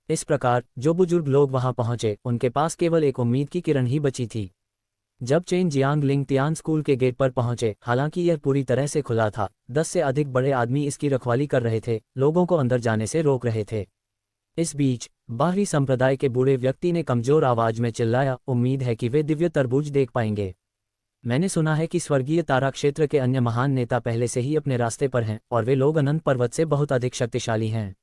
इस प्रकार जो बुजुर्ग लोग वहां पहुंचे उनके पास केवल एक उम्मीद की किरण ही बची थी। जब चेन जियांग लिंगतियान स्कूल के गेट पर पहुंचे, हालांकि यह पूरी तरह से खुला था, 10 से अधिक बड़े आदमी इसकी रखवाली कर रहे थे, लोगों को अंदर जाने से रोक रहे थे। इस बीच बाहरी संप्रदाय के बूढ़े व्यक्ति ने कमजोर आवाज में चिल्लाया, उम्मीद है कि वे दिव्य तरबूज देख पाएंगे। मैंने सुना है कि स्वर्गीय तारा क्षेत्र के अन्य महान नेता पहले से ही अपने रास्ते पर हैं और वे लोग अनंत पर्वत से बहुत अधिक शक्तिशाली हैं।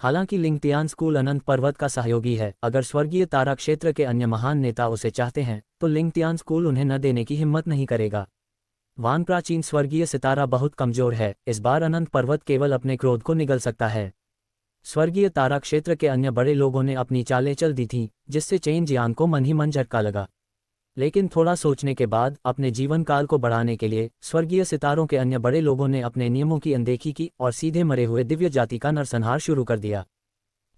हालांकि लिंगतियान स्कूल अनंत पर्वत का सहयोगी है, अगर स्वर्गीय तारा क्षेत्र के अन्य महान नेता उसे चाहते हैं तो लिंगतियान स्कूल उन्हें न देने की हिम्मत नहीं करेगा। वान प्राचीन स्वर्गीय सितारा बहुत कमजोर है, इस बार अनंत पर्वत केवल अपने क्रोध को निगल सकता है। स्वर्गीय तारा क्षेत्र के अन्य बड़े लोगों ने अपनी चालें चल दी थीं, जिससे चेन जियांग को मन ही मन झटका लगा। लेकिन थोड़ा सोचने के बाद अपने जीवन काल को बढ़ाने के लिए स्वर्गीय सितारों के अन्य बड़े लोगों ने अपने नियमों की अनदेखी की और सीधे मरे हुए दिव्य जाति का नरसंहार शुरू कर दिया।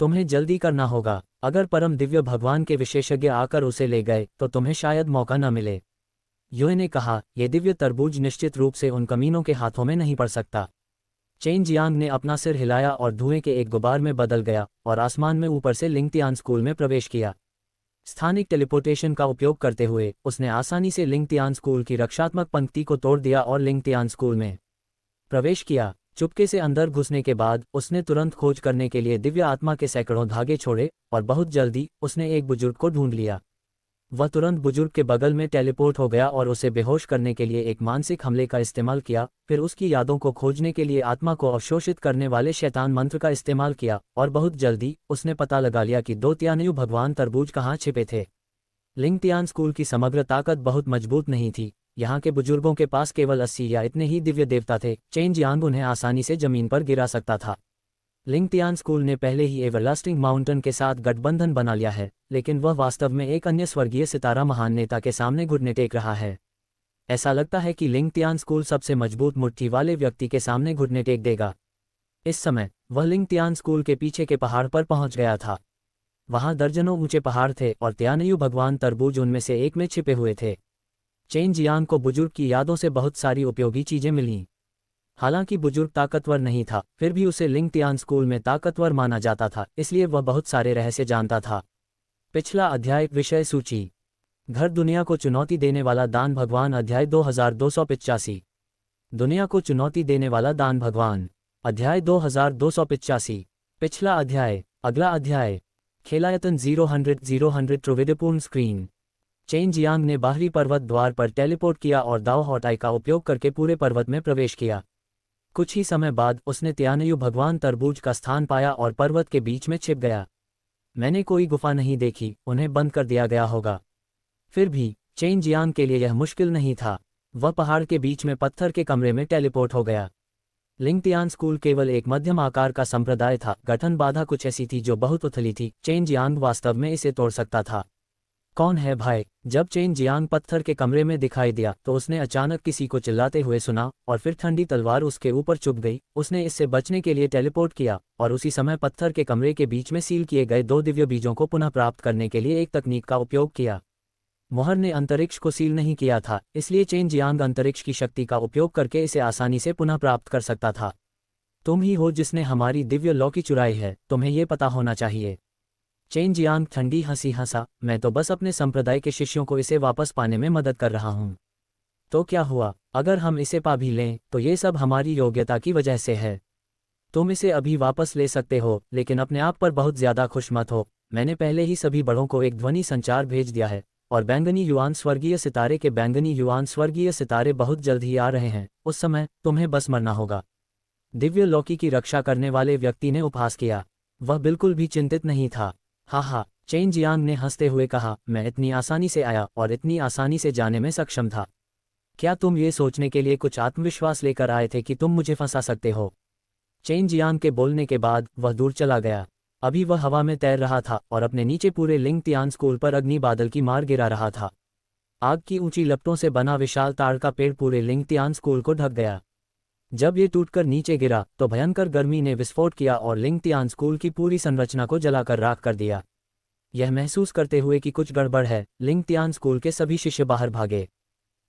तुम्हें जल्दी करना होगा, अगर परम दिव्य भगवान के विशेषज्ञ आकर उसे ले गए तो तुम्हें शायद मौका न मिले। युए ने कहा, यह दिव्य तरबूज निश्चित रूप से उन कमीनों के हाथों में नहीं पड़ सकता। चेन जियांग ने अपना सिर हिलाया और धुएं के एक गुबार में बदल गया और आसमान में ऊपर से लिंगतियान स्कूल में प्रवेश किया। स्थानिक टेलीपोर्टेशन का उपयोग करते हुए उसने आसानी से लिंगतियान स्कूल की रक्षात्मक पंक्ति को तोड़ दिया और लिंगतियान स्कूल में प्रवेश किया। चुपके से अंदर घुसने के बाद उसने तुरंत खोज करने के लिए दिव्य आत्मा के सैकड़ों धागे छोड़े और बहुत जल्दी उसने एक बुजुर्ग को ढूंढ लिया। वह तुरंत बुजुर्ग के बगल में टेलीपोर्ट हो गया और उसे बेहोश करने के लिए एक मानसिक हमले का इस्तेमाल किया, फिर उसकी यादों को खोजने के लिए आत्मा को अवशोषित करने वाले शैतान मंत्र का इस्तेमाल किया और बहुत जल्दी उसने पता लगा लिया कि दो तियानयु भगवान तरबूज कहाँ छिपे थे। लिंगतियान स्कूल की समग्र ताकत बहुत मजबूत नहीं थी, यहाँ के बुजुर्गों के पास केवल 80 या इतने ही दिव्य देवता थे, चेन जियांग उन्हें आसानी से जमीन पर गिरा सकता था। लिंगतियान स्कूल ने पहले ही एवरलास्टिंग माउंटेन के साथ गठबंधन बना लिया है, लेकिन वह वास्तव में एक अन्य स्वर्गीय सितारा महान नेता के सामने घुटने टेक रहा है। ऐसा लगता है कि लिंगतियान स्कूल सबसे मजबूत मुट्ठी वाले व्यक्ति के सामने घुटने टेक देगा। इस समय वह लिंगतियान स्कूल के पीछे के पहाड़ पर पहुंच गया था। वहां दर्जनों ऊंचे पहाड़ थे और तियानयु भगवान तरबूज उनमें से एक में छिपे हुए थे। चेन जियांग को बुजुर्ग की यादों से बहुत सारी उपयोगी चीजें मिलीं। हालांकि बुजुर्ग ताकतवर नहीं था, फिर भी उसे लिंगतियान स्कूल में ताकतवर माना जाता था, इसलिए वह बहुत सारे रहस्य जानता था। पिछला अध्याय विषय सूची। घर दुनिया को चुनौती देने वाला दान भगवान अध्याय 2285। दुनिया को चुनौती देने वाला दान भगवान अध्याय 2285। पिछला अध्याय। अगला अध्याय। खेलायतन 000 त्रिविधपूर्ण स्क्रीन। चेन जियांग ने बाहरी पर्वत द्वार पर टेलीपोर्ट किया और दाओ हॉटाई का उपयोग करके पूरे पर्वत में प्रवेश किया। कुछ ही समय बाद उसने तियानयु भगवान तरबूज का स्थान पाया और पर्वत के बीच में छिप गया। मैंने कोई गुफा नहीं देखी, उन्हें बंद कर दिया गया होगा। फिर भी चेन जियांग के लिए यह मुश्किल नहीं था, वह पहाड़ के बीच में पत्थर के कमरे में टेलीपोर्ट हो गया। लिंगतियान स्कूल केवल एक मध्यम आकार का संप्रदाय था, गठन बाधा कुछ ऐसी थी जो बहुत उथली थी, चेन जियांग वास्तव में इसे तोड़ सकता था। कौन है भाई? जब चेन जियांग पत्थर के कमरे में दिखाई दिया तो उसने अचानक किसी को चिल्लाते हुए सुना और फिर ठंडी तलवार उसके ऊपर चुभ गई। उसने इससे बचने के लिए टेलीपोर्ट किया और उसी समय पत्थर के कमरे के बीच में सील किए गए दो दिव्य बीजों को पुनः प्राप्त करने के लिए एक तकनीक का उपयोग किया। मोहर ने अंतरिक्ष को सील नहीं किया था, इसलिए चेन जियांग अंतरिक्ष की शक्ति का उपयोग करके इसे आसानी से पुनः प्राप्त कर सकता था। तुम ही हो जिसने हमारी दिव्य लौकी चुराई है, तुम्हें ये पता होना चाहिए। चेन जियांग ठंडी हंसी हंसा, मैं तो बस अपने संप्रदाय के शिष्यों को इसे वापस पाने में मदद कर रहा हूँ। तो क्या हुआ? अगर हम इसे पा भी लें तो ये सब हमारी योग्यता की वजह से है। तुम इसे अभी वापस ले सकते हो, लेकिन अपने आप पर बहुत ज्यादा खुश मत हो। मैंने पहले ही सभी बड़ों को एक ध्वनि संचार भेज दिया है और बैंगनी युआन स्वर्गीय सितारे के बैंगनी युआन स्वर्गीय सितारे बहुत जल्द ही आ रहे हैं। उस समय तुम्हें बस मरना होगा। दिव्य लौकी की रक्षा करने वाले व्यक्ति ने उपहास किया। वह बिल्कुल भी चिंतित नहीं था। हा, चेन जियांग ने हंसते हुए कहा, मैं इतनी आसानी से आया और इतनी आसानी से जाने में सक्षम था। क्या तुम ये सोचने के लिए कुछ आत्मविश्वास लेकर आए थे कि तुम मुझे फंसा सकते हो? चेन जियांग के बोलने के बाद वह दूर चला गया। अभी वह हवा में तैर रहा था और अपने नीचे पूरे लिंगतियान स्कूल पर अग्नि बादल की मार गिरा रहा था। आग की ऊंची लपटों से बना विशाल ताड़ का पेड़ पूरे लिंगतियान स्कूल को ढक गया। जब ये टूटकर नीचे गिरा तो भयंकर गर्मी ने विस्फोट किया और लिंगतियान स्कूल की पूरी संरचना को जलाकर राख कर दिया। यह महसूस करते हुए कि कुछ गड़बड़ है, लिंगतियान स्कूल के सभी शिष्य बाहर भागे।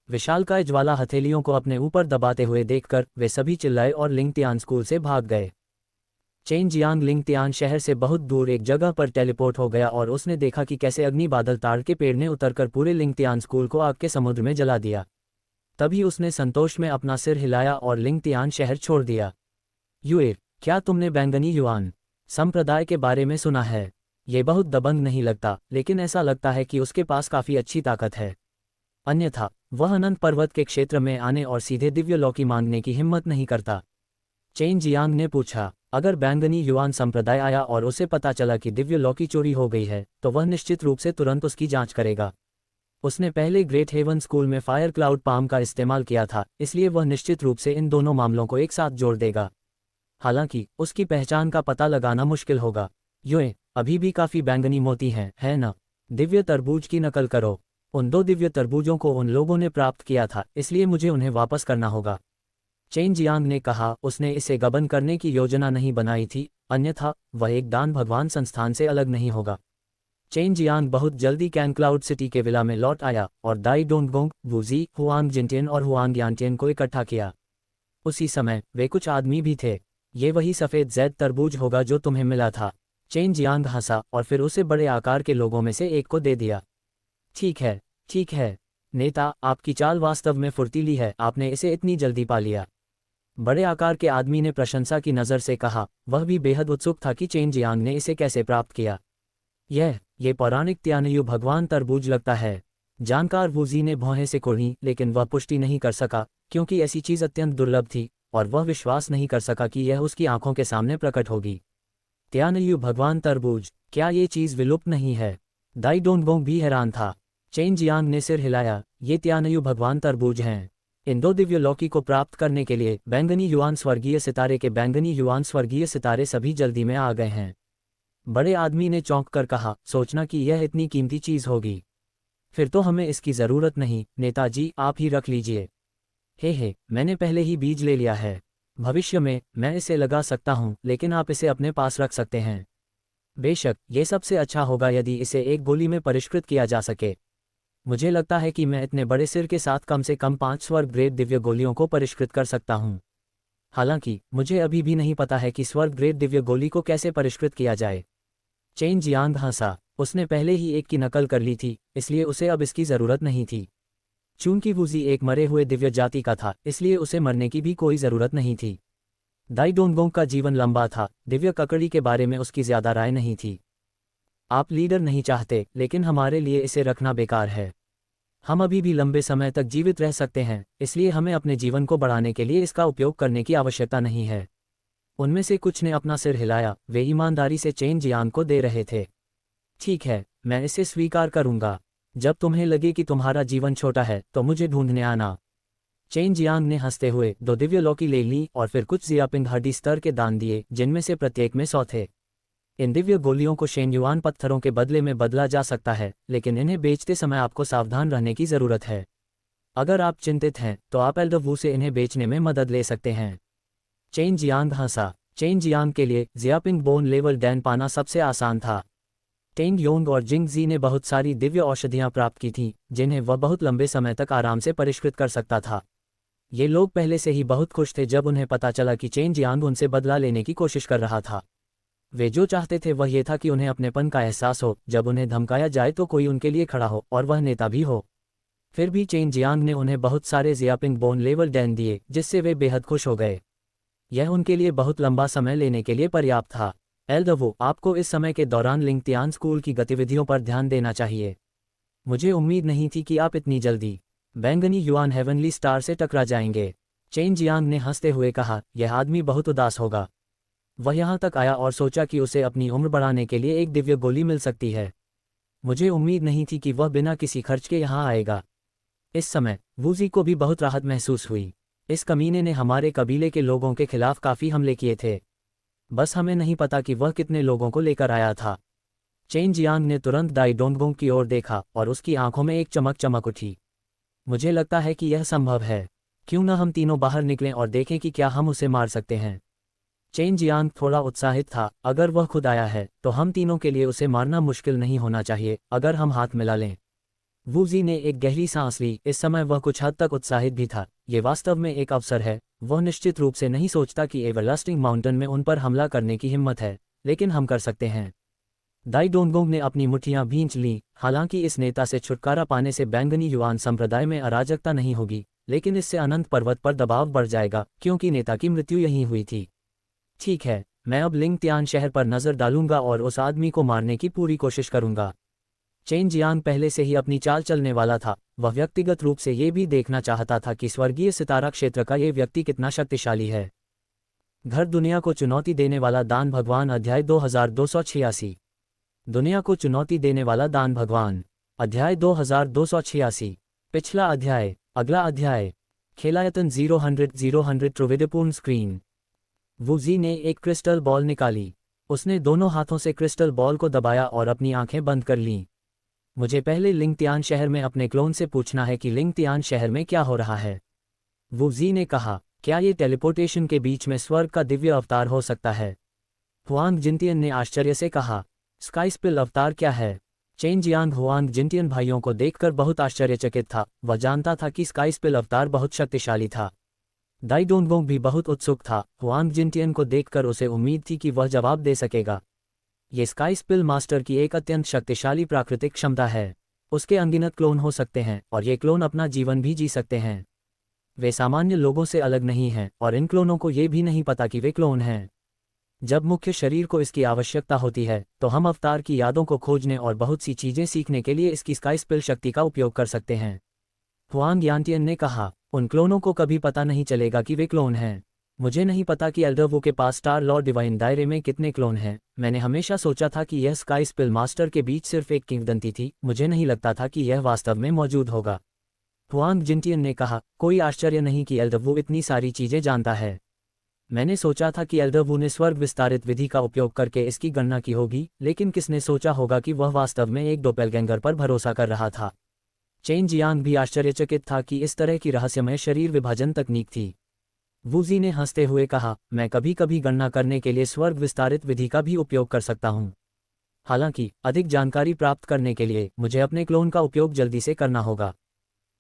विशालकाय ज्वाला हथेलियों को अपने ऊपर दबाते हुए देखकर वे सभी चिल्लाए और लिंगतियान स्कूल से भाग गए। चेन जियांग लिंगतियान शहर से बहुत दूर एक जगह पर टेलीपोर्ट हो गया और उसने देखा कि कैसे अग्नि बादल ताड़ के पेड़ ने उतरकर पूरे लिंगतियान स्कूल को आग के समुद्र में जला दिया। तभी उसने संतोष में अपना सिर हिलाया और लिंगतियान शहर छोड़ दिया। युएर, क्या तुमने बैंगनी युआन संप्रदाय के बारे में सुना है? ये बहुत दबंग नहीं लगता, लेकिन ऐसा लगता है कि उसके पास काफी अच्छी ताकत है। अन्यथा वह अनंत पर्वत के क्षेत्र में आने और सीधे दिव्य लौकी मांगने की हिम्मत नहीं करता। चेन जियांग ने पूछा। अगर बैंगनी युआन संप्रदाय आया और उसे पता चला कि दिव्य लॉ की चोरी हो गई है तो वह निश्चित रूप से तुरंत उसकी जांच करेगा। उसने पहले ग्रेट हेवन स्कूल में फायर क्लाउड पाम का इस्तेमाल किया था, इसलिए वह निश्चित रूप से इन दोनों मामलों को एक साथ जोड़ देगा। हालांकि उसकी पहचान का पता लगाना मुश्किल होगा। यूए अभी भी काफ़ी बैंगनी मोती हैं, है ना? दिव्य तरबूज की नकल करो। उन 2 दिव्य तरबूजों को उन लोगों ने प्राप्त किया था, इसलिए मुझे उन्हें वापस करना होगा। चेन जियांग ने कहा, उसने इसे गबन करने की योजना नहीं बनाई थी, अन्यथा वह एक दान भगवान संस्थान से अलग नहीं होगा। चेन जियांग बहुत जल्दी कैनक्लाउड सिटी के विला में लौट आया और दाई डोंगगोंग, वूजी, हुआंग जिनटियन और हुआंग यानटियन को इकट्ठा किया। उसी समय वे कुछ आदमी भी थे। ये वही सफ़ेद जैद तरबूज होगा जो तुम्हें मिला था। चेन जियांग हंसा और फिर उसे बड़े आकार के लोगों में से एक को दे दिया। ठीक है, ठीक है नेता, आपकी चाल वास्तव में फुर्तीली है, आपने इसे इतनी जल्दी पा लिया। बड़े आकार के आदमी ने प्रशंसा की नज़र से कहा, वह भी बेहद उत्सुक था कि चेन जियांग ने इसे कैसे प्राप्त किया। ये पौराणिक त्यानयु भगवान तरबूज लगता है। जानकार वूजी ने भौहें से कुढ़ी, लेकिन वह पुष्टि नहीं कर सका क्योंकि ऐसी चीज़ अत्यंत दुर्लभ थी और वह विश्वास नहीं कर सका कि यह उसकी आंखों के सामने प्रकट होगी। त्यानयु भगवान तरबूज, क्या ये चीज़ विलुप्त नहीं है? दाई डोंगगोंग भी हैरान था। चेन जियांग ने सिर हिलाया, ये त्यानयु भगवान तरबूज हैं। इन 2 दिव्य लौकी को प्राप्त करने के लिए बैंगनी युआन स्वर्गीय सितारे के बैंगनी युआन स्वर्गीय सितारे सभी जल्दी में आ गए हैं। बड़े आदमी ने चौंक कर कहा, सोचना कि यह इतनी कीमती चीज़ होगी। फिर तो हमें इसकी ज़रूरत नहीं, नेताजी आप ही रख लीजिए। हे मैंने पहले ही बीज ले लिया है। भविष्य में मैं इसे लगा सकता हूँ, लेकिन आप इसे अपने पास रख सकते हैं। बेशक ये सबसे अच्छा होगा यदि इसे एक गोली में परिष्कृत किया जा सके। मुझे लगता है कि मैं इतने बड़े सिर के साथ कम से कम 5 स्वर्ग ग्रेड दिव्य गोलियों को परिष्कृत कर सकता हूँ। हालांकि मुझे अभी भी नहीं पता है कि स्वर्ग ग्रेड दिव्य गोली को कैसे परिष्कृत किया जाए। चेन जियांग हंसा, उसने पहले ही एक की नकल कर ली थी, इसलिए उसे अब इसकी ज़रूरत नहीं थी। चूंकि वूजी एक मरे हुए दिव्य जाति का था, इसलिए उसे मरने की भी कोई ज़रूरत नहीं थी। दाई डोंगगोंग का जीवन लंबा था, दिव्य ककड़ी के बारे में उसकी ज़्यादा राय नहीं थी। आप लीडर नहीं चाहते, लेकिन हमारे लिए इसे रखना बेकार है। हम अभी भी लंबे समय तक जीवित रह सकते हैं, इसलिए हमें अपने जीवन को बढ़ाने के लिए इसका उपयोग करने की आवश्यकता नहीं है। उनमें से कुछ ने अपना सिर हिलाया, वे ईमानदारी से चेन जियांग को दे रहे थे। ठीक है, मैं इसे स्वीकार करूंगा। जब तुम्हें लगे कि तुम्हारा जीवन छोटा है तो मुझे ढूंढने आना। चेन जियांग ने हंसते हुए 2 दिव्य लौकी ले ली और फिर कुछ जियापिंग हड्डी स्तर के दान दिए, जिनमें से प्रत्येक में 100 थे। इन दिव्य गोलियों को शेनयुआन पत्थरों के बदले में बदला जा सकता है, लेकिन इन्हें बेचते समय आपको सावधान रहने की ज़रूरत है। अगर आप चिंतित हैं तो आप एल्डर वू से इन्हें बेचने में मदद ले सकते हैं। चेन जियांग हंसा। चेन जियांग के लिए जियापिंग बोन लेवल डैन पाना सबसे आसान था। टेंग योंग और जिंग जी ने बहुत सारी दिव्य औषधियां प्राप्त की थीं, जिन्हें वह बहुत लंबे समय तक आराम से परिष्कृत कर सकता था। ये लोग पहले से ही बहुत खुश थे जब उन्हें पता चला कि चेन जियांग उनसे बदला लेने की कोशिश कर रहा था। वे जो चाहते थे वह ये था कि उन्हें अपनेपन का एहसास हो, जब उन्हें धमकाया जाए तो कोई उनके लिए खड़ा हो और वह नेता भी हो। फिर भी चेन जियांग ने उन्हें बहुत सारे जियापिंग बोन लेवल डैन दिए, जिससे वे बेहद खुश हो गए। यह उनके लिए बहुत लंबा समय लेने के लिए पर्याप्त था। एल्डर वू, आपको इस समय के दौरान लिंगतियान स्कूल की गतिविधियों पर ध्यान देना चाहिए। मुझे उम्मीद नहीं थी कि आप इतनी जल्दी बैंगनी युआन हेवनली स्टार से टकरा जाएंगे। चेन जियांग ने हंसते हुए कहा, यह आदमी बहुत उदास होगा। वह यहाँ तक आया और सोचा कि उसे अपनी उम्र बढ़ाने के लिए एक दिव्य गोली मिल सकती है। मुझे उम्मीद नहीं थी कि वह बिना किसी खर्च के यहाँ आएगा। इस समय वूजी को भी बहुत राहत महसूस हुई। इस कमीने ने हमारे कबीले के लोगों के खिलाफ काफ़ी हमले किए थे, बस हमें नहीं पता कि वह कितने लोगों को लेकर आया था। चेन जियांग ने तुरंत दाई डोंगगोंग की ओर देखा और उसकी आंखों में एक चमक चमक उठी। मुझे लगता है कि यह संभव है। क्यों न हम तीनों बाहर निकलें और देखें कि क्या हम उसे मार सकते हैं। चेन जियांग थोड़ा उत्साहित था, अगर वह खुद आया है तो हम तीनों के लिए उसे मारना मुश्किल नहीं होना चाहिए अगर हम हाथ मिला लें। वूजी ने एक गहरी सांस ली। इस समय वह कुछ हद तक उत्साहित भी था। ये वास्तव में एक अवसर है। वह निश्चित रूप से नहीं सोचता कि एवरलास्टिंग माउंटेन में उन पर हमला करने की हिम्मत है, लेकिन हम कर सकते हैं। दाई डोंगगोंग ने अपनी मुट्ठियां भींच लीं। हालांकि इस नेता से छुटकारा पाने से बैंगनी युआन संप्रदाय में अराजकता नहीं होगी, लेकिन इससे अनंत पर्वत पर दबाव बढ़ जाएगा क्योंकि नेता की मृत्यु यहीं हुई थी। ठीक है, मैं अब लिंगतियान शहर पर नज़र डालूंगा और उस आदमी को मारने की पूरी कोशिश करूंगा। चेन जियांग पहले से ही अपनी चाल चलने वाला था। वह व्यक्तिगत रूप से ये भी देखना चाहता था कि स्वर्गीय सितारा क्षेत्र का ये व्यक्ति कितना शक्तिशाली है। घर दुनिया को चुनौती देने वाला दान भगवान अध्याय 2286। दुनिया को चुनौती देने वाला दान भगवान अध्याय 2286। पिछला अध्याय। अगला अध्याय। खेलायतन 0 त्रिविधपूर्ण स्क्रीन। वूजी ने एक क्रिस्टल बॉल निकाली। उसने दोनों हाथों से क्रिस्टल बॉल को दबाया और अपनी आंखें बंद कर लीं। मुझे पहले लिंगतियान शहर में अपने क्लोन से पूछना है कि लिंगतियान शहर में क्या हो रहा है। वूजी ने कहा, क्या ये टेलीपोर्टेशन के बीच में स्वर्ग का दिव्य अवतार हो सकता है? हुआंग जिनटियन ने आश्चर्य से कहा, स्काईस्पिल अवतार क्या है? चेन जियांग हुआंग जिनटियन भाइयों को देखकर बहुत आश्चर्यचकित था। वह जानता था कि स्काईस्पिल अवतार बहुत शक्तिशाली था। दाई डोंगोंग भी बहुत उत्सुक था। हुआंग जिनटियन को देखकर उसे उम्मीद थी कि वह जवाब दे सकेगा। ये स्काईस्पिल मास्टर की एक अत्यंत शक्तिशाली प्राकृतिक क्षमता है। उसके अनगिनत क्लोन हो सकते हैं और ये क्लोन अपना जीवन भी जी सकते हैं। वे सामान्य लोगों से अलग नहीं हैं और इन क्लोनों को ये भी नहीं पता कि वे क्लोन हैं। जब मुख्य शरीर को इसकी आवश्यकता होती है तो हम अवतार की यादों को खोजने और बहुत सी चीज़ें सीखने के लिए इसकी स्काईस्पिल शक्ति का उपयोग कर सकते हैं। हुआंग यानटियन ने कहा, उन क्लोनों को कभी पता नहीं चलेगा कि वे क्लोन हैं। मुझे नहीं पता कि एल्डर वू के पास स्टार लॉर्ड डिवाइन दायरे में कितने क्लोन हैं। मैंने हमेशा सोचा था कि यह स्काईस्पिल मास्टर के बीच सिर्फ एक किंवदंती थी। मुझे नहीं लगता था कि यह वास्तव में मौजूद होगा। हुआंग जिनटियन ने कहा, कोई आश्चर्य नहीं कि एल्डर वू इतनी सारी चीज़ें जानता है। मैंने सोचा था कि एल्डर वू ने स्वर्ग विस्तारित विधि का उपयोग करके इसकी गणना की होगी, लेकिन किसने सोचा होगा कि वह वास्तव में एक डोपेलगैंगर पर भरोसा कर रहा था। चेन जियांग भी आश्चर्यचकित था कि इस तरह की रहस्यमय शरीर विभाजन तकनीक थी। वूजी ने हंसते हुए कहा, मैं कभी कभी गणना करने के लिए स्वर्ग विस्तारित विधि का भी उपयोग कर सकता हूँ। हालांकि अधिक जानकारी प्राप्त करने के लिए मुझे अपने क्लोन का उपयोग जल्दी से करना होगा।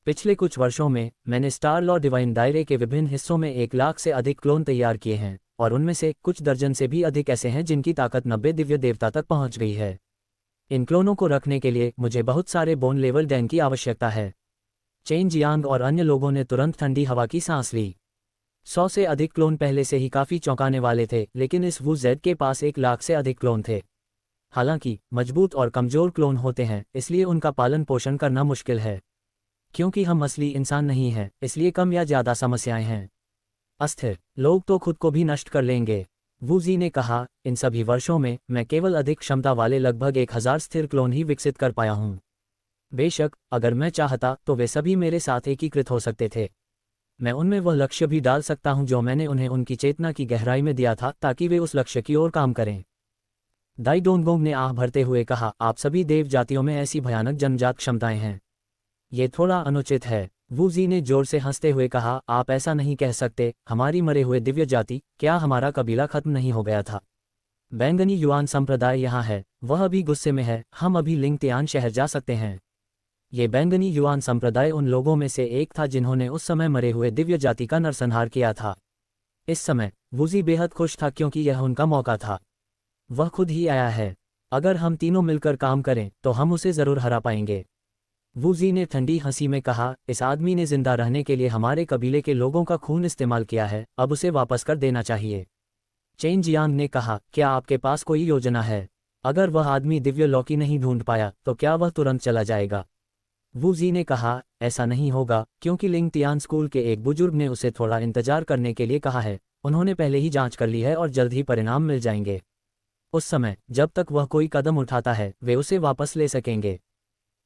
पिछले कुछ वर्षों में मैंने स्टार लॉर्ड डिवाइन दायरे के विभिन्न हिस्सों में 1 लाख से अधिक क्लोन तैयार किए हैं और उनमें से कुछ दर्जन से भी अधिक ऐसे हैं जिनकी ताकत 90 दिव्य देवता तक पहुंच गई है। इन क्लोनों को रखने के लिए मुझे बहुत सारे बोन लेवल डैंग की आवश्यकता है। चेन जियांग और अन्य लोगों ने तुरंत ठंडी हवा की सांस ली। 100 से अधिक क्लोन पहले से ही काफ़ी चौंकाने वाले थे, लेकिन इस वू जेड के पास 1 लाख से अधिक क्लोन थे। हालांकि मजबूत और कमज़ोर क्लोन होते हैं, इसलिए उनका पालन पोषण करना मुश्किल है। क्योंकि हम असली इंसान नहीं हैं, इसलिए कम या ज़्यादा समस्याएं हैं। अस्थिर लोग तो खुद को भी नष्ट कर लेंगे। वूजी ने कहा, इन सभी वर्षों में मैं केवल अधिक क्षमता वाले लगभग 1000 स्थिर क्लोन ही विकसित कर पाया हूँ। बेशक अगर मैं चाहता तो वे सभी मेरे साथ एकीकृत हो सकते थे। मैं उनमें वह लक्ष्य भी डाल सकता हूँ जो मैंने उन्हें उनकी चेतना की गहराई में दिया था, ताकि वे उस लक्ष्य की ओर काम करें। दाई डोंगोंग ने आह भरते हुए कहा, आप सभी देव जातियों में ऐसी भयानक जन्मजात क्षमताएं हैं। ये थोड़ा अनुचित है। वूजी ने जोर से हंसते हुए कहा, आप ऐसा नहीं कह सकते। हमारी मरे हुए दिव्य जाति, क्या हमारा कबीला खत्म नहीं हो गया था? बैंगनी युआन संप्रदाय यहाँ है, वह अभी गुस्से में है। हम अभी लिंगतियान शहर जा सकते हैं। ये बैंगनी युआन संप्रदाय उन लोगों में से एक था जिन्होंने उस समय मरे हुए दिव्य जाति का नरसंहार किया था। इस समय वूजी बेहद खुश था क्योंकि यह उनका मौका था। वह खुद ही आया है। अगर हम तीनों मिलकर काम करें तो हम उसे जरूर हरा पाएंगे। वूजी ने ठंडी हंसी में कहा, इस आदमी ने जिंदा रहने के लिए हमारे कबीले के लोगों का खून इस्तेमाल किया है, अब उसे वापस कर देना चाहिए। चेन जियांग ने कहा, क्या आपके पास कोई योजना है? अगर वह आदमी दिव्य लौकी नहीं ढूंढ पाया तो क्या वह तुरंत चला जाएगा? वूजी ने कहा, ऐसा नहीं होगा, क्योंकि लिंगतियान स्कूल के एक बुजुर्ग ने उसे थोड़ा इंतजार करने के लिए कहा है। उन्होंने पहले ही जांच कर ली है और जल्द ही परिणाम मिल जाएंगे। उस समय जब तक वह कोई कदम उठाता है वे उसे वापस ले सकेंगे।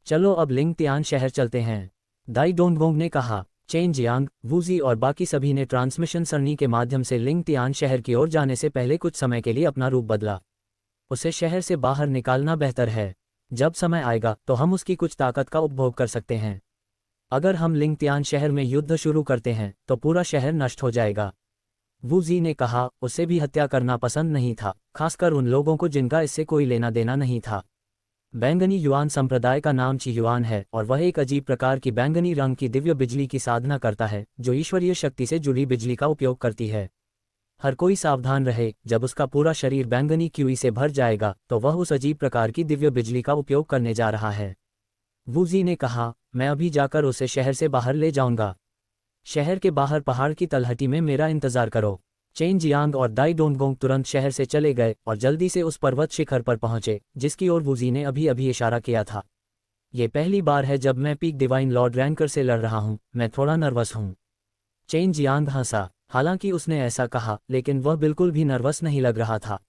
चलो अब लिंगतियान शहर चलते हैं, दाई डोंगोंग ने कहा। चेन जियांग, वूजी और बाकी सभी ने ट्रांसमिशन सरणी के माध्यम से लिंगतियान शहर की ओर जाने से पहले कुछ समय के लिए अपना रूप बदला। उसे शहर से बाहर निकालना बेहतर है। जब समय आएगा तो हम उसकी कुछ ताकत का उपभोग कर सकते हैं। अगर हम लिंगतियान शहर में युद्ध शुरू करते हैं तो पूरा शहर नष्ट हो जाएगा। वूजी ने कहा, उसे भी हत्या करना पसंद नहीं था, खासकर उन लोगों को जिनका इससे कोई लेना देना नहीं था। बैंगनी युआन संप्रदाय का नाम ची युआन है और वह एक अजीब प्रकार की बैंगनी रंग की दिव्य बिजली की साधना करता है जो ईश्वरीय शक्ति से जुड़ी बिजली का उपयोग करती है। हर कोई सावधान रहे, जब उसका पूरा शरीर बैंगनी क्यूई से भर जाएगा तो वह उस अजीब प्रकार की दिव्य बिजली का उपयोग करने जा रहा है। वूजी ने कहा, मैं अभी जाकर उसे शहर से बाहर ले जाऊंगा। शहर के बाहर पहाड़ की तलहटी में मेरा इंतजार करो। चेन जियांग और दाई डोंगोंग तुरंत शहर से चले गए और जल्दी से उस पर्वत शिखर पर पहुंचे जिसकी ओर वूजी ने अभी अभी इशारा किया था। ये पहली बार है जब मैं पीक डिवाइन लॉर्ड रैंकर से लड़ रहा हूं, मैं थोड़ा नर्वस हूं। चेन जियांग हंसा। हालांकि उसने ऐसा कहा, लेकिन वह बिल्कुल भी नर्वस नहीं लग रहा था।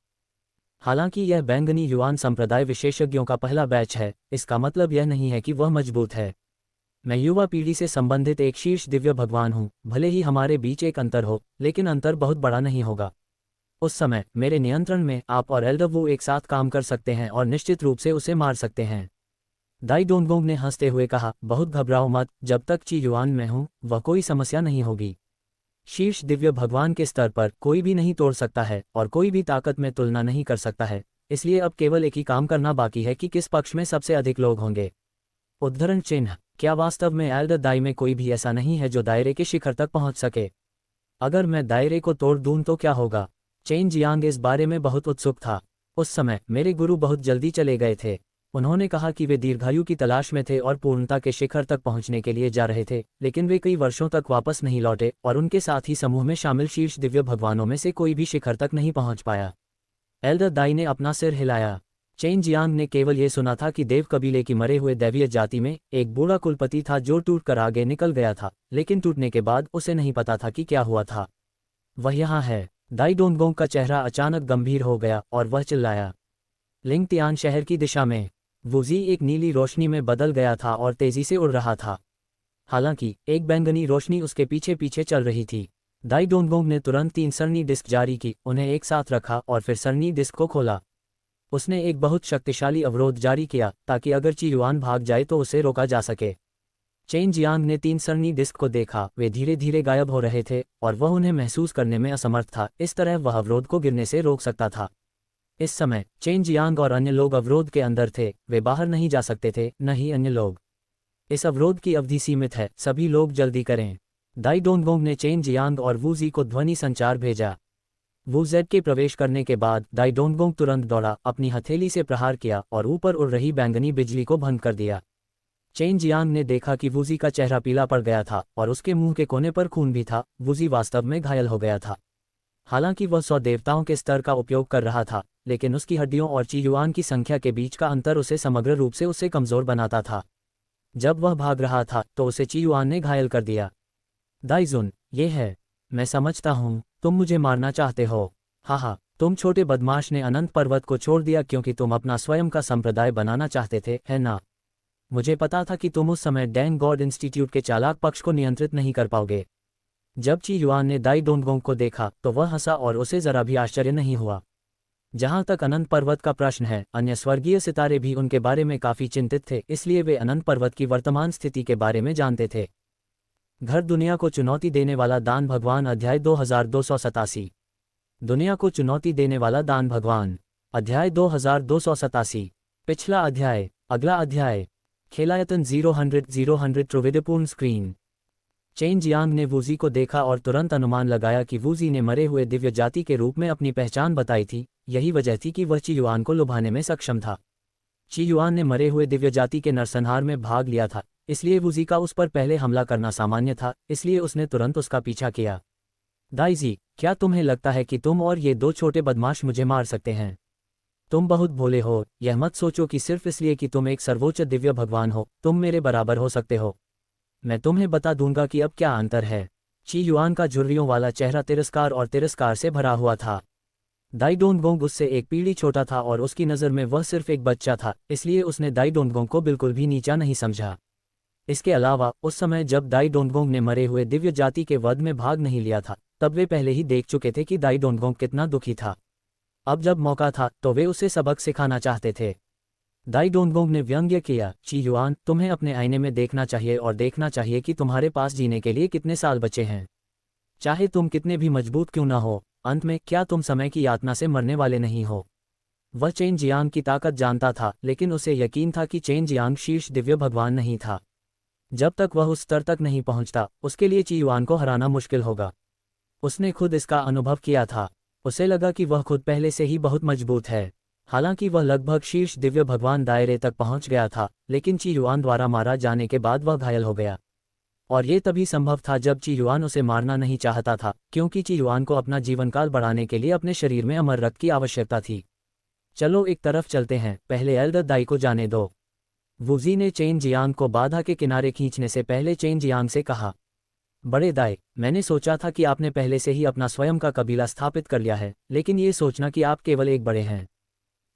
हालांकि यह बैंगनी युआन संप्रदाय विशेषज्ञों का पहला बैच है, इसका मतलब यह नहीं है कि वह मजबूत है। मैं युवा पीढ़ी से संबंधित एक शीर्ष दिव्य भगवान हूँ, भले ही हमारे बीच एक अंतर हो, लेकिन अंतर बहुत बड़ा नहीं होगा। उस समय मेरे नियंत्रण में आप और एल्डर वू एक साथ काम कर सकते हैं और निश्चित रूप से उसे मार सकते हैं। दाई डोंगोंग ने हंसते हुए कहा, बहुत घबराओ मत, जब तक ची युआन में हूँ वह कोई समस्या नहीं होगी। शीर्ष दिव्य भगवान के स्तर पर कोई भी नहीं तोड़ सकता है और कोई भी ताकत में तुलना नहीं कर सकता है, इसलिए अब केवल एक ही काम करना बाकी है कि किस पक्ष में सबसे अधिक लोग होंगे। उद्धरण चिन्ह, क्या वास्तव में एल्डर दाई में कोई भी ऐसा नहीं है जो दायरे के शिखर तक पहुंच सके? अगर मैं दायरे को तोड़ दूं तो क्या होगा? चेन जियांग इस बारे में बहुत उत्सुक था। उस समय मेरे गुरु बहुत जल्दी चले गए थे। उन्होंने कहा कि वे दीर्घायु की तलाश में थे और पूर्णता के शिखर तक पहुंचने के लिए जा रहे थे, लेकिन वे कई वर्षों तक वापस नहीं लौटे और उनके साथ ही समूह में शामिल शीर्ष दिव्य भगवानों में से कोई भी शिखर तक नहीं पहुंच पाया। एल्डर दाई ने अपना सिर हिलाया। चेन जियांग ने केवल ये सुना था कि देव कबीले की मरे हुए दैवीय जाति में एक बूढ़ा कुलपति था जो टूट कर आगे निकल गया था, लेकिन टूटने के बाद उसे नहीं पता था कि क्या हुआ था। वह यहाँ है। दाई डोंगोंग का चेहरा अचानक गंभीर हो गया और वह चिल्लाया। लिंगतियान शहर की दिशा में वूजी एक नीली रोशनी में बदल गया था और तेजी से उड़ रहा था। हालांकि एक बैंगनी रोशनी उसके पीछे पीछे चल रही थी। दाई डोंगोंग ने तुरंत 3 सरनी डिस्क जारी की, उन्हें एक साथ रखा और फिर सरनी डिस्क को खोला। उसने एक बहुत शक्तिशाली अवरोध जारी किया ताकि अगर ची युआन भाग जाए तो उसे रोका जा सके। चेन जियांग ने 3 सरनी डिस्क को देखा, वे धीरे धीरे गायब हो रहे थे और वह उन्हें महसूस करने में असमर्थ था। इस तरह वह अवरोध को गिरने से रोक सकता था। इस समय चेन जियांग और अन्य लोग अवरोध के अंदर थे, वे बाहर नहीं जा सकते थे, न ही अन्य लोग। इस अवरोध की अवधि सीमित है, सभी लोग जल्दी करें। दाई डोंगोंग ने चेन जियांग और वूजी को ध्वनि संचार भेजा। वू जेड के प्रवेश करने के बाद दाई डोंगोंग तुरंत दौड़ा, अपनी हथेली से प्रहार किया और ऊपर उड़ रही बैंगनी बिजली को भंग कर दिया। चेन जियांग ने देखा कि वूजी का चेहरा पीला पड़ गया था और उसके मुंह के कोने पर खून भी था। वूजी वास्तव में घायल हो गया था। हालांकि वह 100 देवताओं के स्तर का उपयोग कर रहा था, लेकिन उसकी हड्डियों और ची युआन की संख्या के बीच का अंतर उसे समग्र रूप से उसे कमजोर बनाता था। जब वह भाग रहा था तो उसे ची युआन ने घायल कर दिया। दाइजुन, ये है। मैं समझता हूँ, तुम मुझे मारना चाहते हो। हाँ, तुम छोटे बदमाश ने अनंत पर्वत को छोड़ दिया क्योंकि तुम अपना स्वयं का संप्रदाय बनाना चाहते थे, है ना? मुझे पता था कि तुम उस समय डैंग गॉड इंस्टीट्यूट के चालाक पक्ष को नियंत्रित नहीं कर पाओगे। जब ची युआन ने दाई डोंगोंग को देखा तो वह हंसा और उसे जरा भी आश्चर्य नहीं हुआ। जहां तक अनंत पर्वत का प्रश्न है, अन्य स्वर्गीय सितारे भी उनके बारे में काफी चिंतित थे, इसलिए वे अनंत पर्वत की वर्तमान स्थिति के बारे में जानते थे। घर दुनिया को चुनौती देने वाला दान भगवान अध्याय 2287। दुनिया को चुनौती देने वाला दान भगवान अध्याय 2287। पिछला अध्याय। अगला अध्याय। खेलायतन 000 त्रिविधपूर्ण स्क्रीन। चेन जियांग ने वूजी को देखा और तुरंत अनुमान लगाया कि वूजी ने मरे हुए दिव्य जाति के रूप में अपनी पहचान बताई थी। यही वजह थी कि वह ची युआन को लुभाने में सक्षम था। ची युआन ने मरे हुए दिव्य जाति के नरसंहार में भाग लिया था, इसलिए वूजी का उस पर पहले हमला करना सामान्य था, इसलिए उसने तुरंत उसका पीछा किया। दाइजी, क्या तुम्हें लगता है कि तुम और ये 2 छोटे बदमाश मुझे मार सकते हैं? तुम बहुत भोले हो। यह मत सोचो कि सिर्फ इसलिए कि तुम एक सर्वोच्च दिव्य भगवान हो तुम मेरे बराबर हो सकते हो। मैं तुम्हें बता दूंगा कि अब क्या अंतर है। ची युआन का झुर्रियों वाला चेहरा तिरस्कार और तिरस्कार से भरा हुआ था। दाई डोंगोंग उससे एक पीढ़ी छोटा था और उसकी नज़र में वह सिर्फ एक बच्चा था, इसलिए उसने दाई डोंगोंग को बिल्कुल भी नीचा नहीं समझा। इसके अलावा उस समय जब दाई डोंगोंग ने मरे हुए दिव्य जाति के वध में भाग नहीं लिया था, तब वे पहले ही देख चुके थे कि दाई डोंगोंग कितना दुखी था। अब जब मौका था तो वे उसे सबक सिखाना चाहते थे। दाई डोंगोंग ने व्यंग्य किया, ची युआन, तुम्हें अपने आईने में देखना चाहिए और देखना चाहिए कि तुम्हारे पास जीने के लिए कितने साल बचे हैं। चाहे तुम कितने भी मजबूत क्यों ना हो, अंत में क्या तुम समय की यातना से मरने वाले नहीं हो? वह चेन जियांग की ताकत जानता था, लेकिन उसे यकीन था कि चेन जियांग शीर्ष दिव्य भगवान नहीं था। जब तक वह उस स्तर तक नहीं पहुंचता, उसके लिए ची युआन को हराना मुश्किल होगा। उसने खुद इसका अनुभव किया था। उसे लगा कि वह खुद पहले से ही बहुत मजबूत है। हालांकि वह लगभग शीर्ष दिव्य भगवान दायरे तक पहुंच गया था, लेकिन ची युआन द्वारा मारा जाने के बाद वह घायल हो गया। और ये तभी संभव था जब ची युआन उसे मारना नहीं चाहता था, क्योंकि ची युआन को अपना जीवनकाल बढ़ाने के लिए अपने शरीर में अमर रक्त की आवश्यकता थी। चलो एक तरफ चलते हैं, पहले एल्डर दाई को जाने दो। वूजी ने चेन जियांग को बाधा के किनारे खींचने से पहले चेन जियांग से कहा। बड़े दाई, मैंने सोचा था कि आपने पहले से ही अपना स्वयं का कबीला स्थापित कर लिया है, लेकिन ये सोचना कि आप केवल एक बड़े हैं।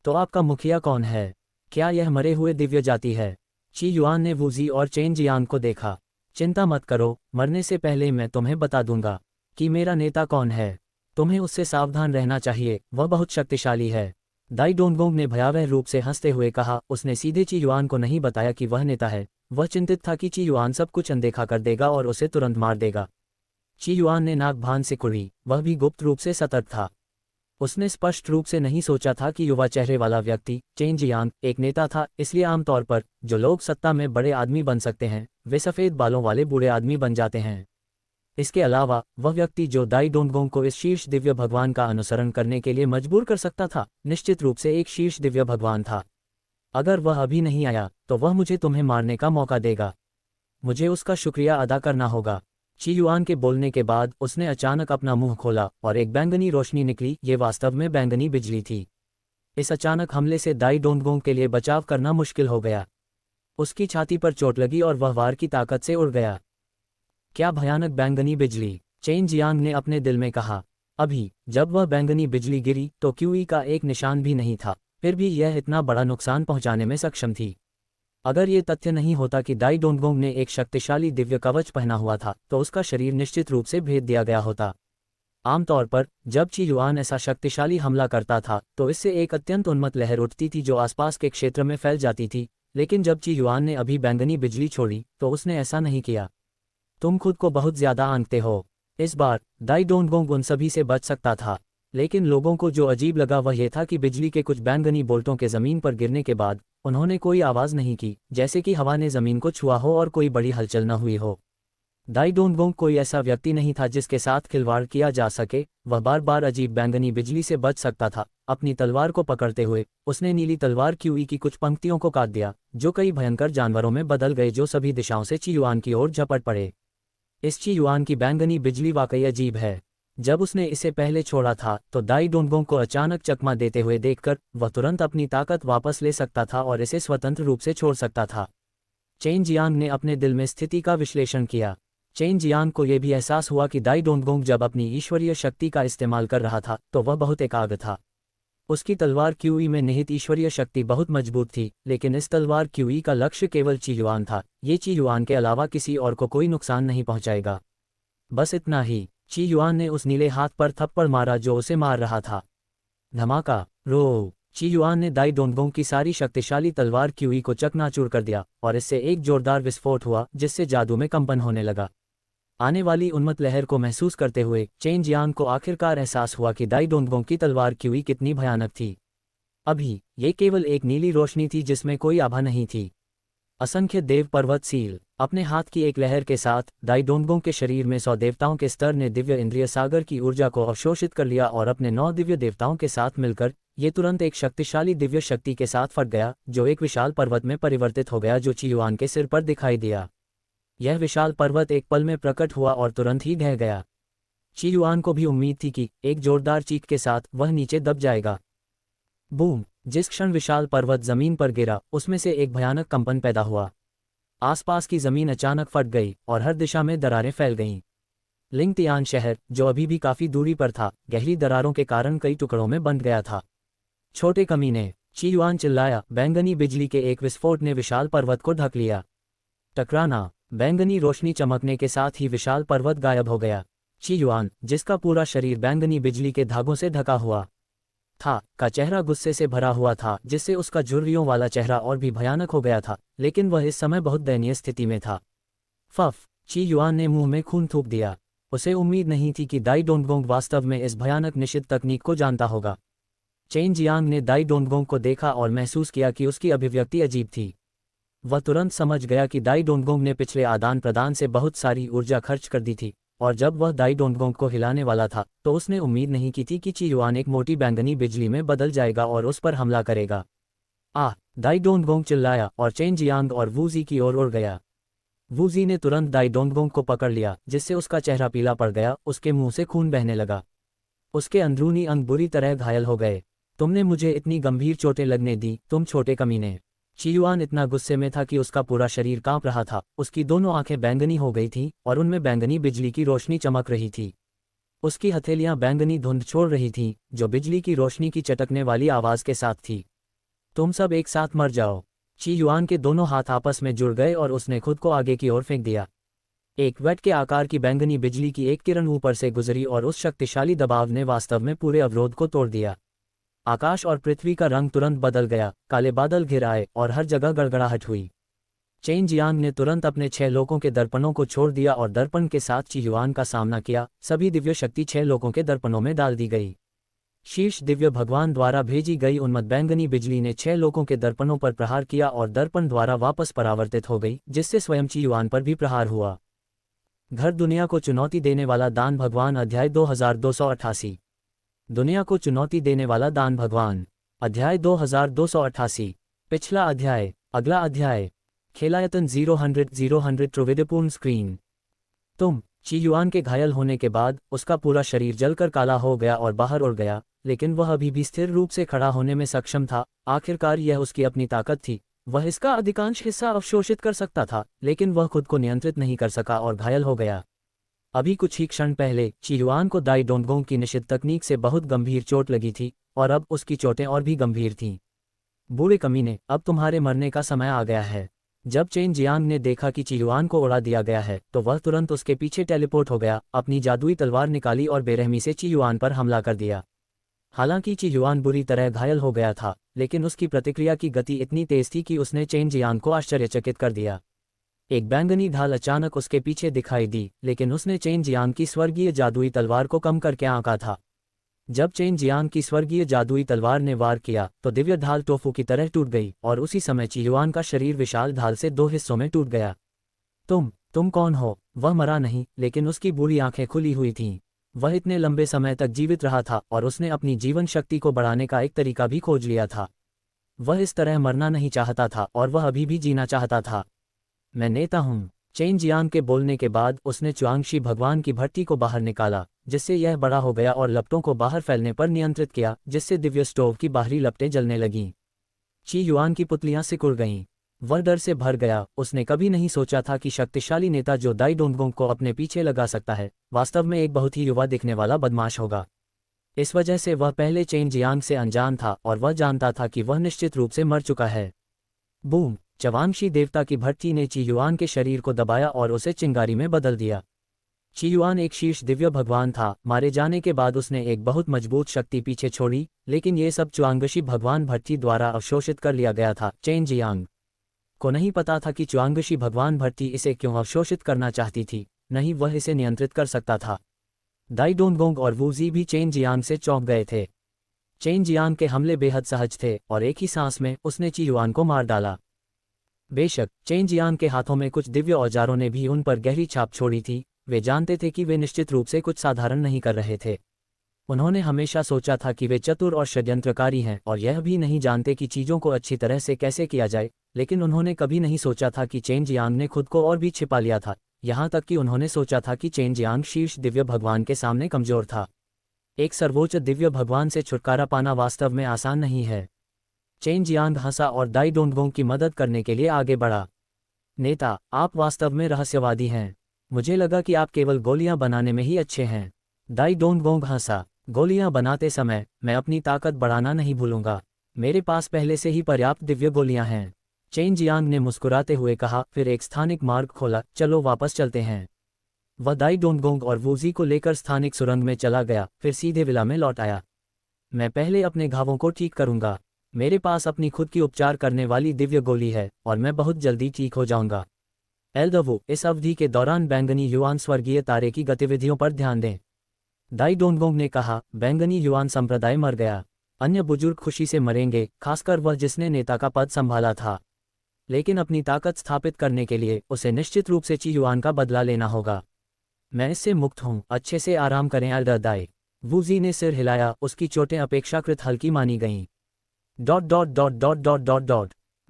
तो आपका मुखिया कौन है? क्या यह मरे हुए दिव्य जाति है? ची युआन ने वूजी और चेन जियांग को देखा। चिंता मत करो, मरने से पहले मैं तुम्हें बता दूंगा कि मेरा नेता कौन है। तुम्हें उससे सावधान रहना चाहिए, वह बहुत शक्तिशाली है। दाई डोंगोंग ने भयावह रूप से हंसते हुए कहा। उसने सीधे ची युआन को नहीं बताया कि वह नेता है। वह चिंतित था कि ची युआन सब कुछ अनदेखा कर देगा और उसे तुरंत मार देगा। ची युआन ने नाक भान से कुड़ी, वह भी गुप्त रूप से सतर्क था। उसने स्पष्ट रूप से नहीं सोचा था कि युवा चेहरे वाला व्यक्ति चेन जियांग एक नेता था, इसलिए आमतौर पर जो लोग सत्ता में बड़े आदमी बन सकते हैं वे सफ़ेद बालों वाले बूढ़े आदमी बन जाते हैं। इसके अलावा वह व्यक्ति जो दाई डोंगोंग को इस शीर्ष दिव्य भगवान का अनुसरण करने के लिए मजबूर कर सकता था, निश्चित रूप से एक शीर्ष दिव्य भगवान था। अगर वह अभी नहीं आया तो वह मुझे तुम्हें मारने का मौका देगा। मुझे उसका शुक्रिया अदा करना होगा। ची युआन के बोलने के बाद उसने अचानक अपना मुंह खोला और एक बैंगनी रोशनी निकली। ये वास्तव में बैंगनी बिजली थी। इस अचानक हमले से दाई डोंगोंग के लिए बचाव करना मुश्किल हो गया। उसकी छाती पर चोट लगी और वह वार की ताकत से उड़ गया। क्या भयानक बैंगनी बिजली, चेन जियांग ने अपने दिल में कहा। अभी जब वह बैंगनी बिजली गिरी तो क्यूई का एक निशान भी नहीं था, फिर भी यह इतना बड़ा नुकसान पहुंचाने में सक्षम थी। अगर ये तथ्य नहीं होता कि दाई डोंगोंग ने एक शक्तिशाली दिव्य कवच पहना हुआ था तो उसका शरीर निश्चित रूप से भेद दिया गया होता। आमतौर पर जब ची युआन ऐसा शक्तिशाली हमला करता था तो इससे एक अत्यंत उन्मत्त लहर उठती थी जो आसपास के क्षेत्र में फैल जाती थी, लेकिन जब ची युआन ने अभी बैंगनी बिजली छोड़ी तो उसने ऐसा नहीं किया। तुम खुद को बहुत ज्यादा आंकते हो। इस बार दाई डोंगोंग उन सभी से बच सकता था, लेकिन लोगों को जो अजीब लगा वह यह था कि बिजली के कुछ बैंगनी बोल्टों के जमीन पर गिरने के बाद उन्होंने कोई आवाज नहीं की, जैसे कि हवा ने जमीन को छुआ हो और कोई बड़ी हलचल न हुई हो। दाई डोंगोंग कोई ऐसा व्यक्ति नहीं था जिसके साथ खिलवाड़ किया जा सके। वह बार बार अजीब बैंगनी बिजली से बच सकता था। अपनी तलवार को पकड़ते हुए उसने नीली तलवार क्यूई की कुछ पंक्तियों को काट दिया, जो कई भयंकर जानवरों में बदल गए जो सभी दिशाओं से ची युआन की ओर झपट पड़े। इस ची युआन की बैंगनी बिजली वाकई अजीब है। जब उसने इसे पहले छोड़ा था तो दाई डोंगोंग को अचानक चकमा देते हुए देखकर वह तुरंत अपनी ताकत वापस ले सकता था और इसे स्वतंत्र रूप से छोड़ सकता था। चेन जियांग ने अपने दिल में स्थिति का विश्लेषण किया। चेन जियांग को यह भी एहसास हुआ कि दाई डोंगोंग जब अपनी ईश्वरीय शक्ति का इस्तेमाल कर रहा था तो वह बहुत एकाग्र था। उसकी तलवार क्यूई में निहित ईश्वरीय शक्ति बहुत मजबूत थी, लेकिन इस तलवार क्यूई का लक्ष्य केवल ची युआन था। ये ची युआन के अलावा किसी और को कोई नुकसान नहीं पहुंचाएगा। बस इतना ही। ची युआन ने उस नीले हाथ पर थप्पड़ मारा जो उसे मार रहा था। धमाका, रो। ची युआन ने दाई डोंगोंग की सारी शक्तिशाली तलवार क्यूई को चकनाचूर कर दिया और इससे एक जोरदार विस्फोट हुआ जिससे जादू में कंपन होने लगा। आने वाली उन्मत्त लहर को महसूस करते हुए चेन जियांग को आखिरकार एहसास हुआ कि दाई डोंगोंग की तलवार क्यूई कितनी भयानक थी। अभी ये केवल एक नीली रोशनी थी जिसमें कोई आभा नहीं थी। असंख्य देव पर्वत सील। अपने हाथ की एक लहर के साथ दाई डोंगोंग के शरीर में 100 देवताओं के स्तर ने दिव्य इंद्रिय सागर की ऊर्जा को अवशोषित कर लिया और अपने 9 दिव्य देवताओं के साथ मिलकर ये तुरंत एक शक्तिशाली दिव्य शक्ति के साथ फट गया, जो एक विशाल पर्वत में परिवर्तित हो गया जो ची युआन के सिर पर दिखाई दिया। यह विशाल पर्वत एक पल में प्रकट हुआ और तुरंत ही ढह गया। ची युआन को भी उम्मीद थी कि एक जोरदार चीख के साथ वह नीचे दब जाएगा। बूम! जिस क्षण विशाल पर्वत जमीन पर गिरा उसमें से एक भयानक कंपन पैदा हुआ। आसपास की जमीन अचानक फट गई और हर दिशा में दरारें फैल गईं। लिंगतियान शहर, जो अभी भी काफी दूरी पर था, गहरी दरारों के कारण कई टुकड़ों में बंट गया था। छोटे कमीने! ची युआन चिल्लाया। बैंगनी बिजली के एक विस्फोट ने विशाल पर्वत को ढक लिया। टकराना! बैंगनी रोशनी चमकने के साथ ही विशाल पर्वत गायब हो गया। ची युआन, जिसका पूरा शरीर बैंगनी बिजली के धागों से ढका हुआ था, का चेहरा गुस्से से भरा हुआ था, जिससे उसका झुर्रियों वाला चेहरा और भी भयानक हो गया था, लेकिन वह इस समय बहुत दयनीय स्थिति में था। फफ! ची युआन ने मुंह में खून थूक दिया। उसे उम्मीद नहीं थी कि दाई डोंगोंग वास्तव में इस भयानक निषिद्ध तकनीक को जानता होगा। चेन जियांग ने दाई डोंगोंग को देखा और महसूस किया कि उसकी अभिव्यक्ति अजीब थी। वह तुरंत समझ गया कि दाई डोंगोंग ने पिछले आदान प्रदान से बहुत सारी ऊर्जा खर्च कर दी थी, और जब वह दाई डोंगोंग को हिलाने वाला था तो उसने उम्मीद नहीं की थी कि ची युआन एक मोटी बैंगनी बिजली में बदल जाएगा और उस पर हमला करेगा। दाई डोंगोंग चिल्लाया और चेन जियांग और वूजी की ओर उड़ गया। वूजी ने तुरंत दाई डोंगोंग को पकड़ लिया, जिससे उसका चेहरा पीला पड़ गया, उसके मुंह से खून बहने लगा। उसके अंदरूनी अंग बुरी तरह घायल हो गए। तुमने मुझे इतनी गंभीर चोटें लगने दी, तुम छोटे कमीने। चियुआन इतना गुस्से में था कि उसका पूरा शरीर कांप रहा था, उसकी दोनों आंखें बैंगनी हो गई थीं और उनमें बैंगनी बिजली की रोशनी चमक रही थी। उसकी हथेलियां बैंगनी धुंध छोड़ रही थीं, जो बिजली की रोशनी की चटकने वाली आवाज के साथ थी। तुम सब एक साथ मर जाओ। चियुआन के दोनों हाथ आपस में जुड़ गए और उसने खुद को आगे की ओर फेंक दिया। एक वैट के आकार की बैंगनी बिजली की एक किरण ऊपर से गुजरी और उस शक्तिशाली दबाव ने वास्तव में पूरे अवरोध को तोड़ दिया। आकाश और पृथ्वी का रंग तुरंत बदल गया, काले बादल घिर आए और हर जगह गड़गड़ाहट हुई। चेन जियांग ने तुरंत अपने 6 लोगों के दर्पणों को छोड़ दिया और दर्पण के साथ चियुआन का सामना किया। सभी दिव्य शक्ति 6 लोगों के दर्पणों में डाल दी गई। शीर्ष दिव्य भगवान द्वारा भेजी गई उन्मत्त बैंगनी बिजली ने 6 लोगों के दर्पणों पर प्रहार किया और दर्पण द्वारा वापस परावर्तित हो गई, जिससे स्वयं चियुआन पर भी प्रहार हुआ। घर दुनिया को चुनौती देने वाला दान भगवान अध्याय 2288। दुनिया को चुनौती देने वाला दान भगवान अध्याय 2288। पिछला अध्याय। अगला अध्याय। खेलायतन 000 त्रिविधपूर्ण स्क्रीन। तुम चियुआन के घायल होने के बाद उसका पूरा शरीर जलकर काला हो गया और बाहर उड़ गया, लेकिन वह अभी भी स्थिर रूप से खड़ा होने में सक्षम था। आखिरकार यह उसकी अपनी ताकत थी। वह इसका अधिकांश हिस्सा अवशोषित कर सकता था, लेकिन वह खुद को नियंत्रित नहीं कर सका और घायल हो गया। अभी कुछ ही क्षण पहले चियुआन को दाई डोंगोंग की निषिद्ध तकनीक से बहुत गंभीर चोट लगी थी और अब उसकी चोटें और भी गंभीर थीं। बूढ़े कमीने, अब तुम्हारे मरने का समय आ गया है। जब चेन जियांग ने देखा कि चियुआन को उड़ा दिया गया है तो वह तुरंत उसके पीछे टेलीपोर्ट हो गया, अपनी जादुई तलवार निकाली और बेरहमी से चियुआन पर हमला कर दिया। हालांकि चियुआन बुरी तरह घायल हो गया था, लेकिन उसकी प्रतिक्रिया की गति इतनी तेज थी कि उसने चेन जियांग को आश्चर्यचकित कर दिया। एक बैंगनी ढाल अचानक उसके पीछे दिखाई दी, लेकिन उसने चेन जियांग की स्वर्गीय जादुई तलवार को कम करके आंका था। जब चेन जियांग की स्वर्गीय जादुई तलवार ने वार किया तो दिव्य ढाल टोफू की तरह टूट गई और उसी समय चियुआन का शरीर विशाल ढाल से 2 हिस्सों में टूट गया। तुम कौन हो? वह मरा नहीं, लेकिन उसकी बूढ़ी आंखें खुली हुई थीं। वह इतने लंबे समय तक जीवित रहा था और उसने अपनी जीवन शक्ति को बढ़ाने का एक तरीका भी खोज लिया था। वह इस तरह मरना नहीं चाहता था और वह अभी भी जीना चाहता था। मैं नेता हूँ। चेन जियांग के बोलने के बाद उसने च्वांगशी भगवान की भट्टी को बाहर निकाला, जिससे यह बड़ा हो गया और लपटों को बाहर फैलने पर नियंत्रित किया, जिससे दिव्य स्टोव की बाहरी लपटें जलने लगीं। चियुआन की पुतलियां सिकुड़ गईं। वह डर से भर गया। उसने कभी नहीं सोचा था कि शक्तिशाली नेता जो दाई डोंगोंग को अपने पीछे लगा सकता है, वास्तव में एक बहुत ही युवा दिखने वाला बदमाश होगा। इस वजह से वह पहले चेन जियांग से अनजान था और वह जानता था कि वह निश्चित रूप से मर चुका है। बूम! च्वांगशी देवता की भट्टी ने चियुआन के शरीर को दबाया और उसे चिंगारी में बदल दिया। चियुआन एक शीर्ष दिव्य भगवान था। मारे जाने के बाद उसने एक बहुत मजबूत शक्ति पीछे छोड़ी, लेकिन ये सब च्वांगशी भगवान भट्टी द्वारा अवशोषित कर लिया गया था। चेन जियांग को नहीं पता था कि च्वांगशी भगवान भट्टी इसे क्यों अवशोषित करना चाहती थी, नहीं वह इसे नियंत्रित कर सकता था। दाई डोंगोंग और वूजी भी चेन जियांग से चौंक गए थे। चेन जियांग के हमले बेहद सहज थे और एक ही सांस में उसने चियुआन को मार डाला। बेशक चेन जियांग के हाथों में कुछ दिव्य औजारों ने भी उन पर गहरी छाप छोड़ी थी। वे जानते थे कि वे निश्चित रूप से कुछ साधारण नहीं कर रहे थे। उन्होंने हमेशा सोचा था कि वे चतुर और षड्यंत्रकारी हैं और यह भी नहीं जानते कि चीज़ों को अच्छी तरह से कैसे किया जाए, लेकिन उन्होंने कभी नहीं सोचा था कि चेन जियांग ने खुद को और भी छिपा लिया था। यहाँ तक कि उन्होंने सोचा था कि चेन जियांग शीर्ष दिव्य भगवान के सामने कमजोर था। एक सर्वोच्च दिव्य भगवान से छुटकारा पाना वास्तव में आसान नहीं है। चेन जियांग हंसा और दाई डोंगोंग की मदद करने के लिए आगे बढ़ा। नेता, आप वास्तव में रहस्यवादी हैं। मुझे लगा कि आप केवल गोलियां बनाने में ही अच्छे हैं। दाई डोंगोंग हंसा। गोलियां बनाते समय मैं अपनी ताकत बढ़ाना नहीं भूलूंगा। मेरे पास पहले से ही पर्याप्त दिव्य गोलियां हैं। चेन जियांग ने मुस्कुराते हुए कहा, फिर एक स्थानिक मार्ग खोला। चलो वापस चलते हैं। वह दाई डोंगोंग और वूजी को लेकर स्थानिक सुरंग में चला गया, फिर सीधे विला में लौट आया। मैं पहले अपने घावों को ठीक करूंगा। मेरे पास अपनी खुद की उपचार करने वाली दिव्य गोली है और मैं बहुत जल्दी ठीक हो जाऊंगा। एल्डवो, इस अवधि के दौरान बैंगनी युआन स्वर्गीय तारे की गतिविधियों पर ध्यान दें। दाई डोंगोंग ने कहा, बैंगनी युआन संप्रदाय मर गया। अन्य बुजुर्ग खुशी से मरेंगे, खासकर वह जिसने नेता का पद संभाला था। लेकिन अपनी ताकत स्थापित करने के लिए उसे निश्चित रूप से चियुआन का बदला लेना होगा। मैं इससे मुक्त हूँ। अच्छे से आराम करें एल्डर दाई। वूजी ने सिर हिलाया। उसकी चोटें अपेक्षाकृत हल्की मानी गईं। ...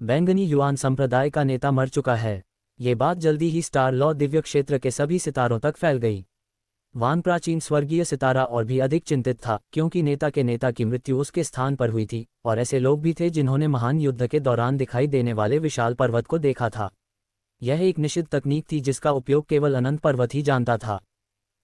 बैंगनी युआन संप्रदाय का नेता मर चुका है। ये बात जल्दी ही स्टार लॉ दिव्य क्षेत्र के सभी सितारों तक फैल गई। वान प्राचीन स्वर्गीय सितारा और भी अधिक चिंतित था, क्योंकि नेता की मृत्यु उसके स्थान पर हुई थी, और ऐसे लोग भी थे जिन्होंने महान युद्ध के दौरान दिखाई देने वाले विशाल पर्वत को देखा था। यह एक निश्चित तकनीक थी जिसका उपयोग केवल अनंत पर्वत ही जानता था।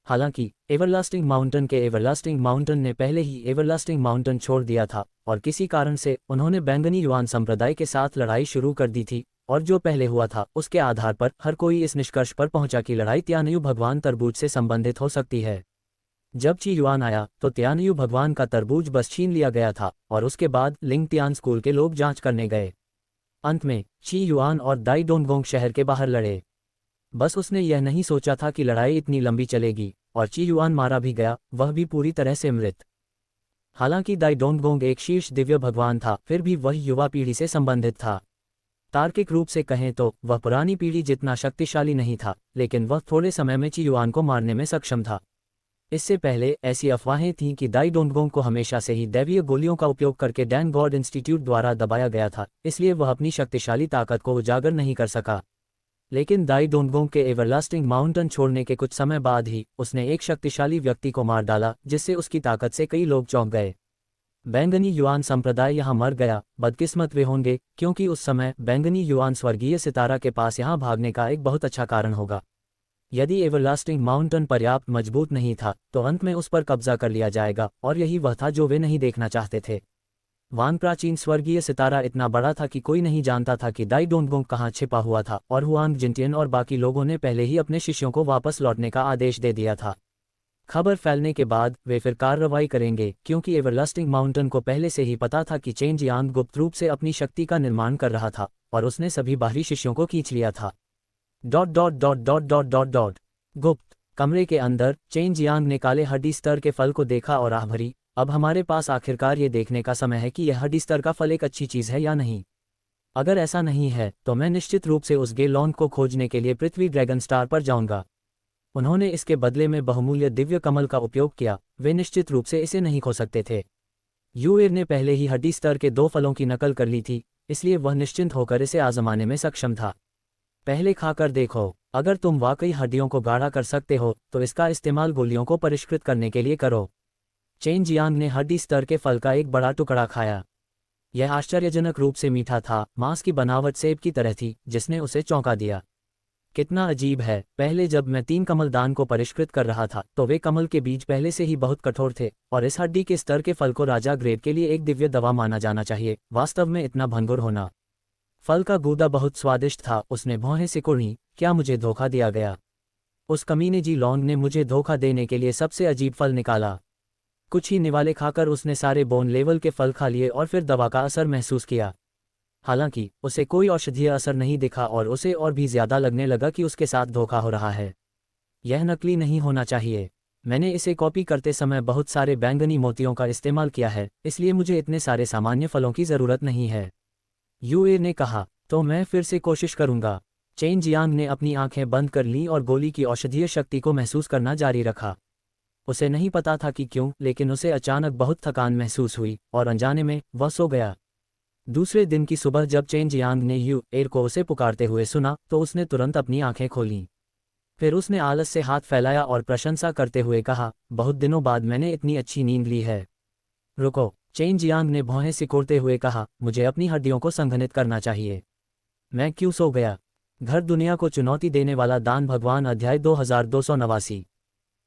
हालांकि एवरलास्टिंग माउंटेन ने पहले ही एवरलास्टिंग माउंटेन छोड़ दिया था, और किसी कारण से उन्होंने बैंगनी युआन संप्रदाय के साथ लड़ाई शुरू कर दी थी, और जो पहले हुआ था उसके आधार पर हर कोई इस निष्कर्ष पर पहुंचा कि लड़ाई त्यानयु भगवान तरबूज से संबंधित हो सकती है। जब ची युआन आया तो त्यानयु भगवान का तरबूज बस छीन लिया गया था, और उसके बाद लिंग त्यान स्कूल के लोग जांच करने गए। अंत में ची युआन और दाई डोंगगोंग शहर के बाहर लड़े। बस उसने यह नहीं सोचा था कि लड़ाई इतनी लंबी चलेगी, और ची युआन मारा भी गया, वह भी पूरी तरह से मृत। हालांकि दाई डोंगगोंग एक शीर्ष दिव्य भगवान था, फिर भी वह युवा पीढ़ी से संबंधित था। तार्किक रूप से कहें तो वह पुरानी पीढ़ी जितना शक्तिशाली नहीं था, लेकिन वह थोड़े समय में ची युआन को मारने में सक्षम था। इससे पहले ऐसी अफवाहें थीं कि दाई डोंगगोंग को हमेशा से ही दैवीय गोलियों का उपयोग करके डैन गॉड इंस्टीट्यूट द्वारा दबाया गया था, इसलिए वह अपनी शक्तिशाली ताकत को उजागर नहीं कर सका। लेकिन दाई डोंगगोंग के एवरलास्टिंग माउंटेन छोड़ने के कुछ समय बाद ही उसने एक शक्तिशाली व्यक्ति को मार डाला, जिससे उसकी ताकत से कई लोग चौंक गए। बैंगनी युआन संप्रदाय यहाँ मर गया। बदकिस्मत वे होंगे, क्योंकि उस समय बैंगनी युआन स्वर्गीय सितारा के पास यहाँ भागने का एक बहुत अच्छा कारण होगा। यदि एवरलास्टिंग माउंटेन पर्याप्त मजबूत नहीं था तो अंत में उस पर कब्जा कर लिया जाएगा, और यही वह था जो वे नहीं देखना चाहते थे। वान प्राचीन स्वर्गीय सितारा इतना बड़ा था कि कोई नहीं जानता था कि दाई डोंगगोंग कहाँ छिपा हुआ था, और हुआंग जिनटियन और बाकी लोगों ने पहले ही अपने शिष्यों को वापस लौटने का आदेश दे दिया था। खबर फैलने के बाद वे फिर कार्रवाई करेंगे, क्योंकि एवरलास्टिंग माउंटेन को पहले से ही पता था कि चेन जियांग गुप्त रूप से अपनी शक्ति का निर्माण कर रहा था, और उसने सभी बाहरी शिष्यों को खींच लिया था। गुप्त कमरे के अंदर चेन जियांग ने काले हड्डी स्तर के फल को देखा और आह भरी, अब हमारे पास आखिरकार ये देखने का समय है कि यह हड्डी स्तर का फल एक अच्छी चीज़ है या नहीं। अगर ऐसा नहीं है तो मैं निश्चित रूप से उस गेलॉन्ग को खोजने के लिए पृथ्वी ड्रैगन स्टार पर जाऊंगा। उन्होंने इसके बदले में बहुमूल्य दिव्य कमल का उपयोग किया, वे निश्चित रूप से इसे नहीं खो सकते थे। यूएर ने पहले ही हड्डी स्तर के 2 फलों की नकल कर ली थी, इसलिए वह निश्चिंत होकर इसे आजमाने में सक्षम था। पहले खाकर देखो, अगर तुम वाकई हड्डियों को गाढ़ा कर सकते हो तो इसका इस्तेमाल गोलियों को परिष्कृत करने के लिए करो। चेन जियांग ने हड्डी स्तर के फल का एक बड़ा टुकड़ा खाया। यह आश्चर्यजनक रूप से मीठा था, मांस की बनावट सेब की तरह थी, जिसने उसे चौंका दिया। कितना अजीब है, पहले जब मैं 3 कमल दान को परिष्कृत कर रहा था तो वे कमल के बीज पहले से ही बहुत कठोर थे, और इस हड्डी के स्तर के फल को राजा ग्रेड के लिए एक दिव्य दवा माना जाना चाहिए। वास्तव में इतना भंगुर होना। फल का गूदा बहुत स्वादिष्ट था, उसने भौहें सिकुड़ी, क्या मुझे धोखा दिया गया? उस कमीने जी लॉन्ग ने मुझे धोखा देने के लिए सबसे अजीब फल निकाला। कुछ ही निवाले खाकर उसने सारे बोन लेवल के फल खा लिए और फिर दवा का असर महसूस किया। हालांकि उसे कोई औषधीय असर नहीं दिखा, और उसे और भी ज्यादा लगने लगा कि उसके साथ धोखा हो रहा है। यह नकली नहीं होना चाहिए। मैंने इसे कॉपी करते समय बहुत सारे बैंगनी मोतियों का इस्तेमाल किया है, इसलिए मुझे इतने सारे सामान्य फलों की जरूरत नहीं है। यूए ने कहा, तो मैं फिर से कोशिश करूंगा। चेन जियांग ने अपनी आंखें बंद कर लीं और गोली की औषधीय शक्ति को महसूस करना जारी रखा। उसे नहीं पता था कि क्यों, लेकिन उसे अचानक बहुत थकान महसूस हुई, और अनजाने में वह सो गया। दूसरे दिन की सुबह जब चेन जियांग ने यू एर को उसे पुकारते हुए सुना तो उसने तुरंत अपनी आंखें खोलीं। फिर उसने आलस से हाथ फैलाया और प्रशंसा करते हुए कहा, बहुत दिनों बाद मैंने इतनी अच्छी नींद ली है। रुको, चेन जियांग ने भौहें सिकोड़ते हुए कहा, मुझे अपनी हड्डियों को संघनित करना चाहिए। मैं क्यों सो गया? घर दुनिया को चुनौती देने वाला दान भगवान अध्याय 2289।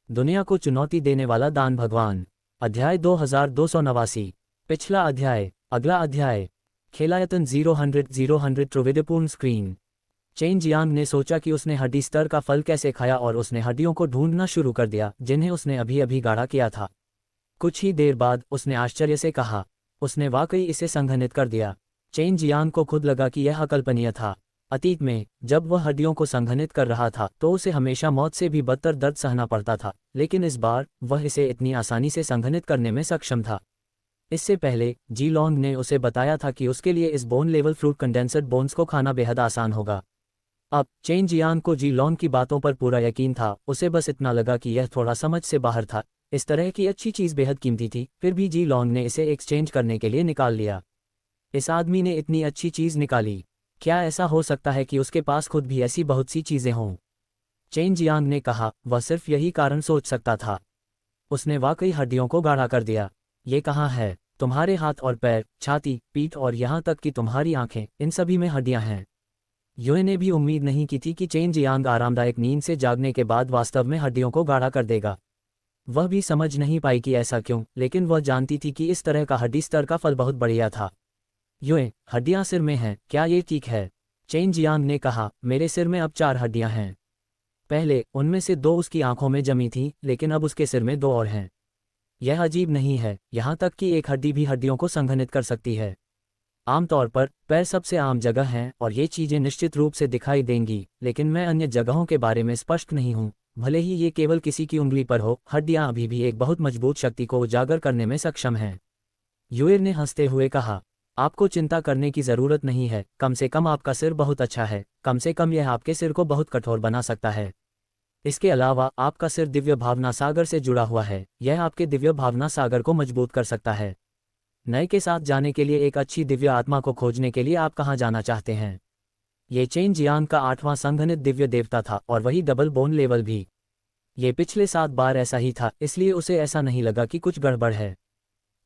दुनिया को चुनौती देने वाला दान भगवान अध्याय 2289। पिछला अध्याय। अगला अध्याय। खेलायतन 000 त्रिविधपूर्ण स्क्रीन। चेन जियांग ने सोचा कि उसने हड्डी स्तर का फल कैसे खाया, और उसने हड्डियों को ढूंढना शुरू कर दिया जिन्हें उसने अभी अभी गाढ़ा किया था। कुछ ही देर बाद उसने आश्चर्य से कहा, उसने वाकई इसे संघनित कर दिया। चेन जियांग को खुद लगा कि यह अकल्पनीय था। अतीत में जब वह हड्डियों को संघनित कर रहा था तो उसे हमेशा मौत से भी बदतर दर्द सहना पड़ता था, लेकिन इस बार वह इसे इतनी आसानी से संघनित करने में सक्षम था। इससे पहले जी लॉन्ग ने उसे बताया था कि उसके लिए इस बोन लेवल फ्रूट कंडेंसर्ड बोन्स को खाना बेहद आसान होगा। अब चेन जियांग को जी लॉन्ग की बातों पर पूरा यकीन था, उसे बस इतना लगा कि यह थोड़ा समझ से बाहर था। इस तरह की अच्छी चीज़ बेहद कीमती थी, फिर भी जी लॉन्ग ने इसे एक्सचेंज करने के लिए निकाल लिया। इस आदमी ने इतनी अच्छी चीज़ निकाली, क्या ऐसा हो सकता है कि उसके पास खुद भी ऐसी बहुत सी चीज़ें हों? चेन जियांग ने कहा, वह सिर्फ यही कारण सोच सकता था। उसने वाकई हड्डियों को गाढ़ा कर दिया। ये कहाँ है? तुम्हारे हाथ और पैर, छाती, पीठ और यहाँ तक कि तुम्हारी आंखें, इन सभी में हड्डियां हैं। युए ने भी उम्मीद नहीं की थी कि चेन जियांग आरामदायक नींद से जागने के बाद वास्तव में हड्डियों को गाढ़ा कर देगा। वह भी समझ नहीं पाई कि ऐसा क्यों, लेकिन वह जानती थी कि इस तरह का हड्डी स्तर का फल बहुत बढ़िया था। युए, हड्डियां सिर में हैं, क्या ये ठीक है? चेन जियांग ने कहा, मेरे सिर में अब 4 हड्डियां हैं। पहले उनमें से 2 उसकी आंखों में जमी थीं, लेकिन अब उसके सिर में 2 और हैं। यह अजीब नहीं है, यहाँ तक कि एक हड्डी भी हड्डियों को संघनित कर सकती है। आमतौर पर पैर सबसे आम जगह हैं और ये चीज़ें निश्चित रूप से दिखाई देंगी, लेकिन मैं अन्य जगहों के बारे में स्पष्ट नहीं हूँ। भले ही ये केवल किसी की उंगली पर हो, हड्डियाँ अभी भी एक बहुत मजबूत शक्ति को उजागर करने में सक्षम हैं। युएर ने हंसते हुए कहा, आपको चिंता करने की ज़रूरत नहीं है, कम से कम आपका सिर बहुत अच्छा है, कम से कम यह आपके सिर को बहुत कठोर बना सकता है। इसके अलावा आपका सिर दिव्य भावना सागर से जुड़ा हुआ है, यह आपके दिव्य भावना सागर को मजबूत कर सकता है। नए के साथ जाने के लिए एक अच्छी दिव्य आत्मा को खोजने के लिए आप कहाँ जाना चाहते हैं? ये चेन जियांग का 8वां संघनित दिव्य देवता था और वही डबल बोन लेवल भी। ये पिछले 7 बार ऐसा ही था, इसलिए उसे ऐसा नहीं लगा कि कुछ गड़बड़ है।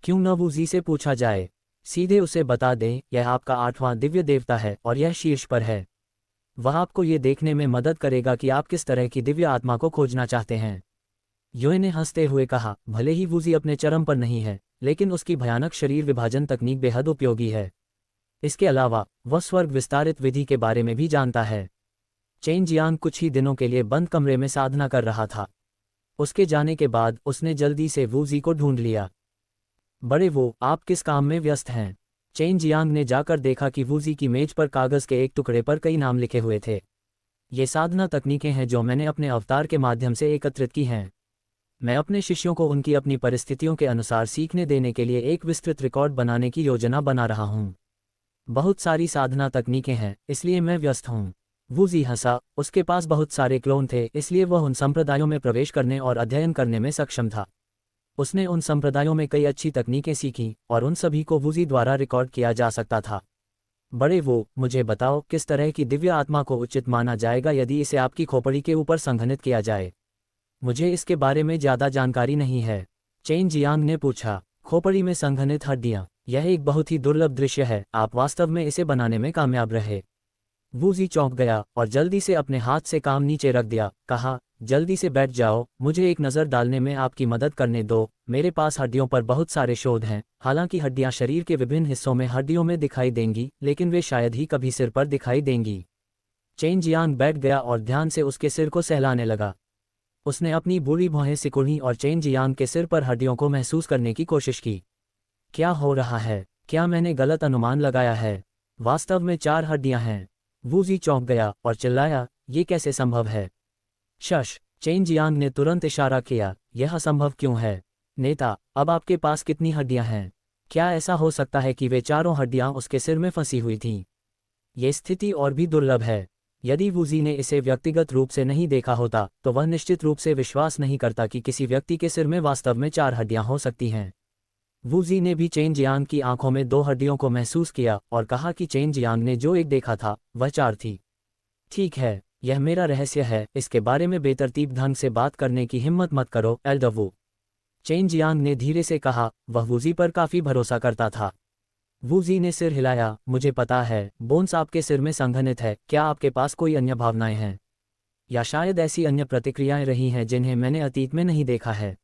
क्यों न वूजी से पूछा जाए? सीधे उसे बता दें, यह आपका 8वां दिव्य देवता है और यह शीर्ष पर है। वह आपको ये देखने में मदद करेगा कि आप किस तरह की दिव्य आत्मा को खोजना चाहते हैं। युए ने हंसते हुए कहा, भले ही वूजी अपने चरम पर नहीं है, लेकिन उसकी भयानक शरीर विभाजन तकनीक बेहद उपयोगी है। इसके अलावा वह स्वर्ग विस्तारित विधि के बारे में भी जानता है। चेन जियांग कुछ ही दिनों के लिए बंद कमरे में साधना कर रहा था। उसके जाने के बाद उसने जल्दी से वूजी को ढूंढ लिया। बड़े वो, आप किस काम में व्यस्त हैं? चेन जियांग ने जाकर देखा कि वूजी की मेज पर कागज के एक टुकड़े पर कई नाम लिखे हुए थे। ये साधना तकनीकें हैं जो मैंने अपने अवतार के माध्यम से एकत्रित की हैं। मैं अपने शिष्यों को उनकी अपनी परिस्थितियों के अनुसार सीखने देने के लिए एक विस्तृत रिकॉर्ड बनाने की योजना बना रहा हूँ। बहुत सारी साधना तकनीकें हैं, इसलिए मैं व्यस्त हूँ। वूजी हंसा, उसके पास बहुत सारे क्लोन थे, इसलिए वह उन संप्रदायों में प्रवेश करने और अध्ययन करने में सक्षम था। उसने उन संप्रदायों में कई अच्छी तकनीकें सीखीं और उन सभी को वूजी द्वारा रिकॉर्ड किया जा सकता था। बड़े वो, मुझे बताओ, किस तरह की दिव्य आत्मा को उचित माना जाएगा यदि इसे आपकी खोपड़ी के ऊपर संघनित किया जाए? मुझे इसके बारे में ज़्यादा जानकारी नहीं है। चेन जियांग ने पूछा, खोपड़ी में संघनित हड्डियां, यह एक बहुत ही दुर्लभ दृश्य है, आप वास्तव में इसे बनाने में कामयाब रहे। वूजी चौंक गया और जल्दी से अपने हाथ से काम नीचे रख दिया, कहा, जल्दी से बैठ जाओ, मुझे एक नज़र डालने में आपकी मदद करने दो। मेरे पास हड्डियों पर बहुत सारे शोध हैं। हालांकि हड्डियां शरीर के विभिन्न हिस्सों में हड्डियों में दिखाई देंगी, लेकिन वे शायद ही कभी सिर पर दिखाई देंगी। चेन जियांग बैठ गया और ध्यान से उसके सिर को सहलाने लगा। उसने अपनी बूढ़ी भौहें सिकुड़ी और चेन जियांग के सिर पर हड्डियों को महसूस करने की कोशिश की। क्या हो रहा है? क्या मैंने गलत अनुमान लगाया है? वास्तव में 4 हड्डियां हैं। वूजी चौंक गया और चिल्लाया, ये कैसे संभव है? शश! चेन जियांग ने तुरंत इशारा किया, यह असंभव क्यों है? नेता, अब आपके पास कितनी हड्डियां हैं? क्या ऐसा हो सकता है कि वे चारों हड्डियां उसके सिर में फंसी हुई थीं? ये स्थिति और भी दुर्लभ है। यदि वूजी ने इसे व्यक्तिगत रूप से नहीं देखा होता, तो वह निश्चित रूप से विश्वास नहीं करता कि किसी व्यक्ति के सिर में वास्तव में 4 हड्डियां हो सकती हैं। वूजी ने भी चेन जियांग की आंखों में 2 हड्डियों को महसूस किया और कहा कि चेन जियांग ने जो एक देखा था, वह 4 थी। ठीक है, यह मेरा रहस्य है, इसके बारे में बेतरतीब ढंग से बात करने की हिम्मत मत करो, एल्डवू। चेन जियांग ने धीरे से कहा, वह वूजी पर काफी भरोसा करता था। वूजी ने सिर हिलाया, मुझे पता है, बोन्स आपके सिर में संघनित है, क्या आपके पास कोई अन्य भावनाएं हैं? या शायद ऐसी अन्य प्रतिक्रियाएं रही हैं जिन्हें मैंने अतीत में नहीं देखा है?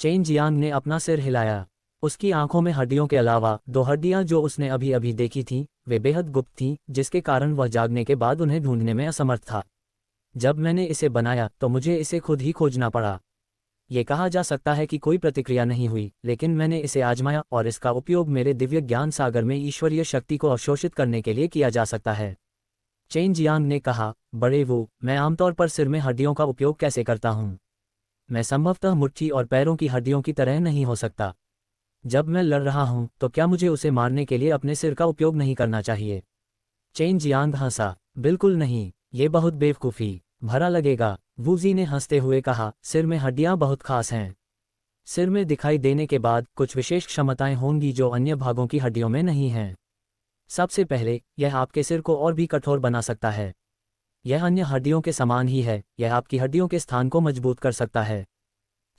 चेन जियांग ने अपना सिर हिलाया। उसकी आंखों में हड्डियों के अलावा 2 हड्डियां जो उसने अभी अभी देखी थीं, वे बेहद गुप्त थीं, जिसके कारण वह जागने के बाद उन्हें ढूंढने में असमर्थ था। जब मैंने इसे बनाया तो मुझे इसे खुद ही खोजना पड़ा। ये कहा जा सकता है कि कोई प्रतिक्रिया नहीं हुई, लेकिन मैंने इसे आजमाया और इसका उपयोग मेरे दिव्य ज्ञान सागर में ईश्वरीय शक्ति को अवशोषित करने के लिए किया जा सकता है। चेन जियांग ने कहा, बड़े वो, मैं आमतौर पर सिर में हड्डियों का उपयोग कैसे करता हूँ? मैं संभवतः मुट्ठी और पैरों की हड्डियों की तरह नहीं हो सकता। जब मैं लड़ रहा हूँ तो क्या मुझे उसे मारने के लिए अपने सिर का उपयोग नहीं करना चाहिए? चेन जियांग हंसा, बिल्कुल नहीं, ये बहुत बेवकूफ़ी भरा लगेगा। वूजी ने हंसते हुए कहा, सिर में हड्डियां बहुत खास हैं। सिर में दिखाई देने के बाद कुछ विशेष क्षमताएं होंगी जो अन्य भागों की हड्डियों में नहीं हैं। सबसे पहले, यह आपके सिर को और भी कठोर बना सकता है। यह अन्य हड्डियों के समान ही है, यह आपकी हड्डियों के स्थान को मजबूत कर सकता है।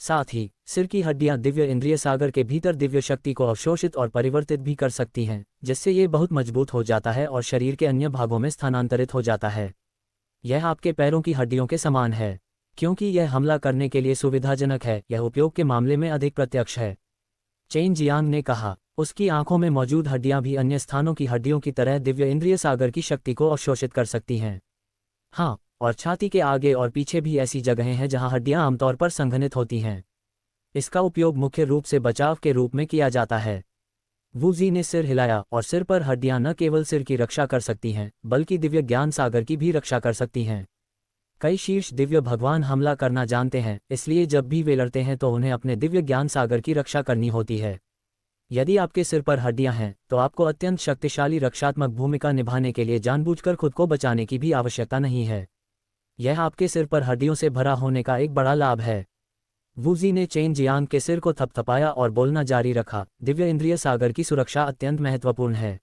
साथ ही सिर की हड्डियां दिव्य इंद्रिय सागर के भीतर दिव्य शक्ति को अवशोषित और परिवर्तित भी कर सकती हैं, जिससे ये बहुत मजबूत हो जाता है और शरीर के अन्य भागों में स्थानांतरित हो जाता है। यह आपके पैरों की हड्डियों के समान है। क्योंकि यह हमला करने के लिए सुविधाजनक है, यह उपयोग के मामले में अधिक प्रत्यक्ष है। चेन जियांग ने कहा, उसकी आंखों में मौजूद हड्डियां भी अन्य स्थानों की हड्डियों की तरह दिव्य इंद्रिय सागर की शक्ति को अवशोषित कर सकती हैं। हाँ, और छाती के आगे और पीछे भी ऐसी जगहें हैं जहां हड्डियां आमतौर पर संघनित होती हैं। इसका उपयोग मुख्य रूप से बचाव के रूप में किया जाता है। वूजी ने सिर हिलाया, और सिर पर हड्डियां न केवल सिर की रक्षा कर सकती हैं, बल्कि दिव्य ज्ञान सागर की भी रक्षा कर सकती हैं। कई शीर्ष दिव्य भगवान हमला करना जानते हैं, इसलिए जब भी वे लड़ते हैं तो उन्हें अपने दिव्य ज्ञान सागर की रक्षा करनी होती है। यदि आपके सिर पर हड्डियां हैं, तो आपको अत्यंत शक्तिशाली रक्षात्मक भूमिका निभाने के लिए जानबूझकर खुद को बचाने की भी आवश्यकता नहीं है। यह आपके सिर पर हड्डियों से भरा होने का एक बड़ा लाभ है। वूजी ने चेन जियांग के सिर को थपथपाया और बोलना जारी रखा, दिव्य इंद्रिय सागर की सुरक्षा अत्यंत महत्वपूर्ण है।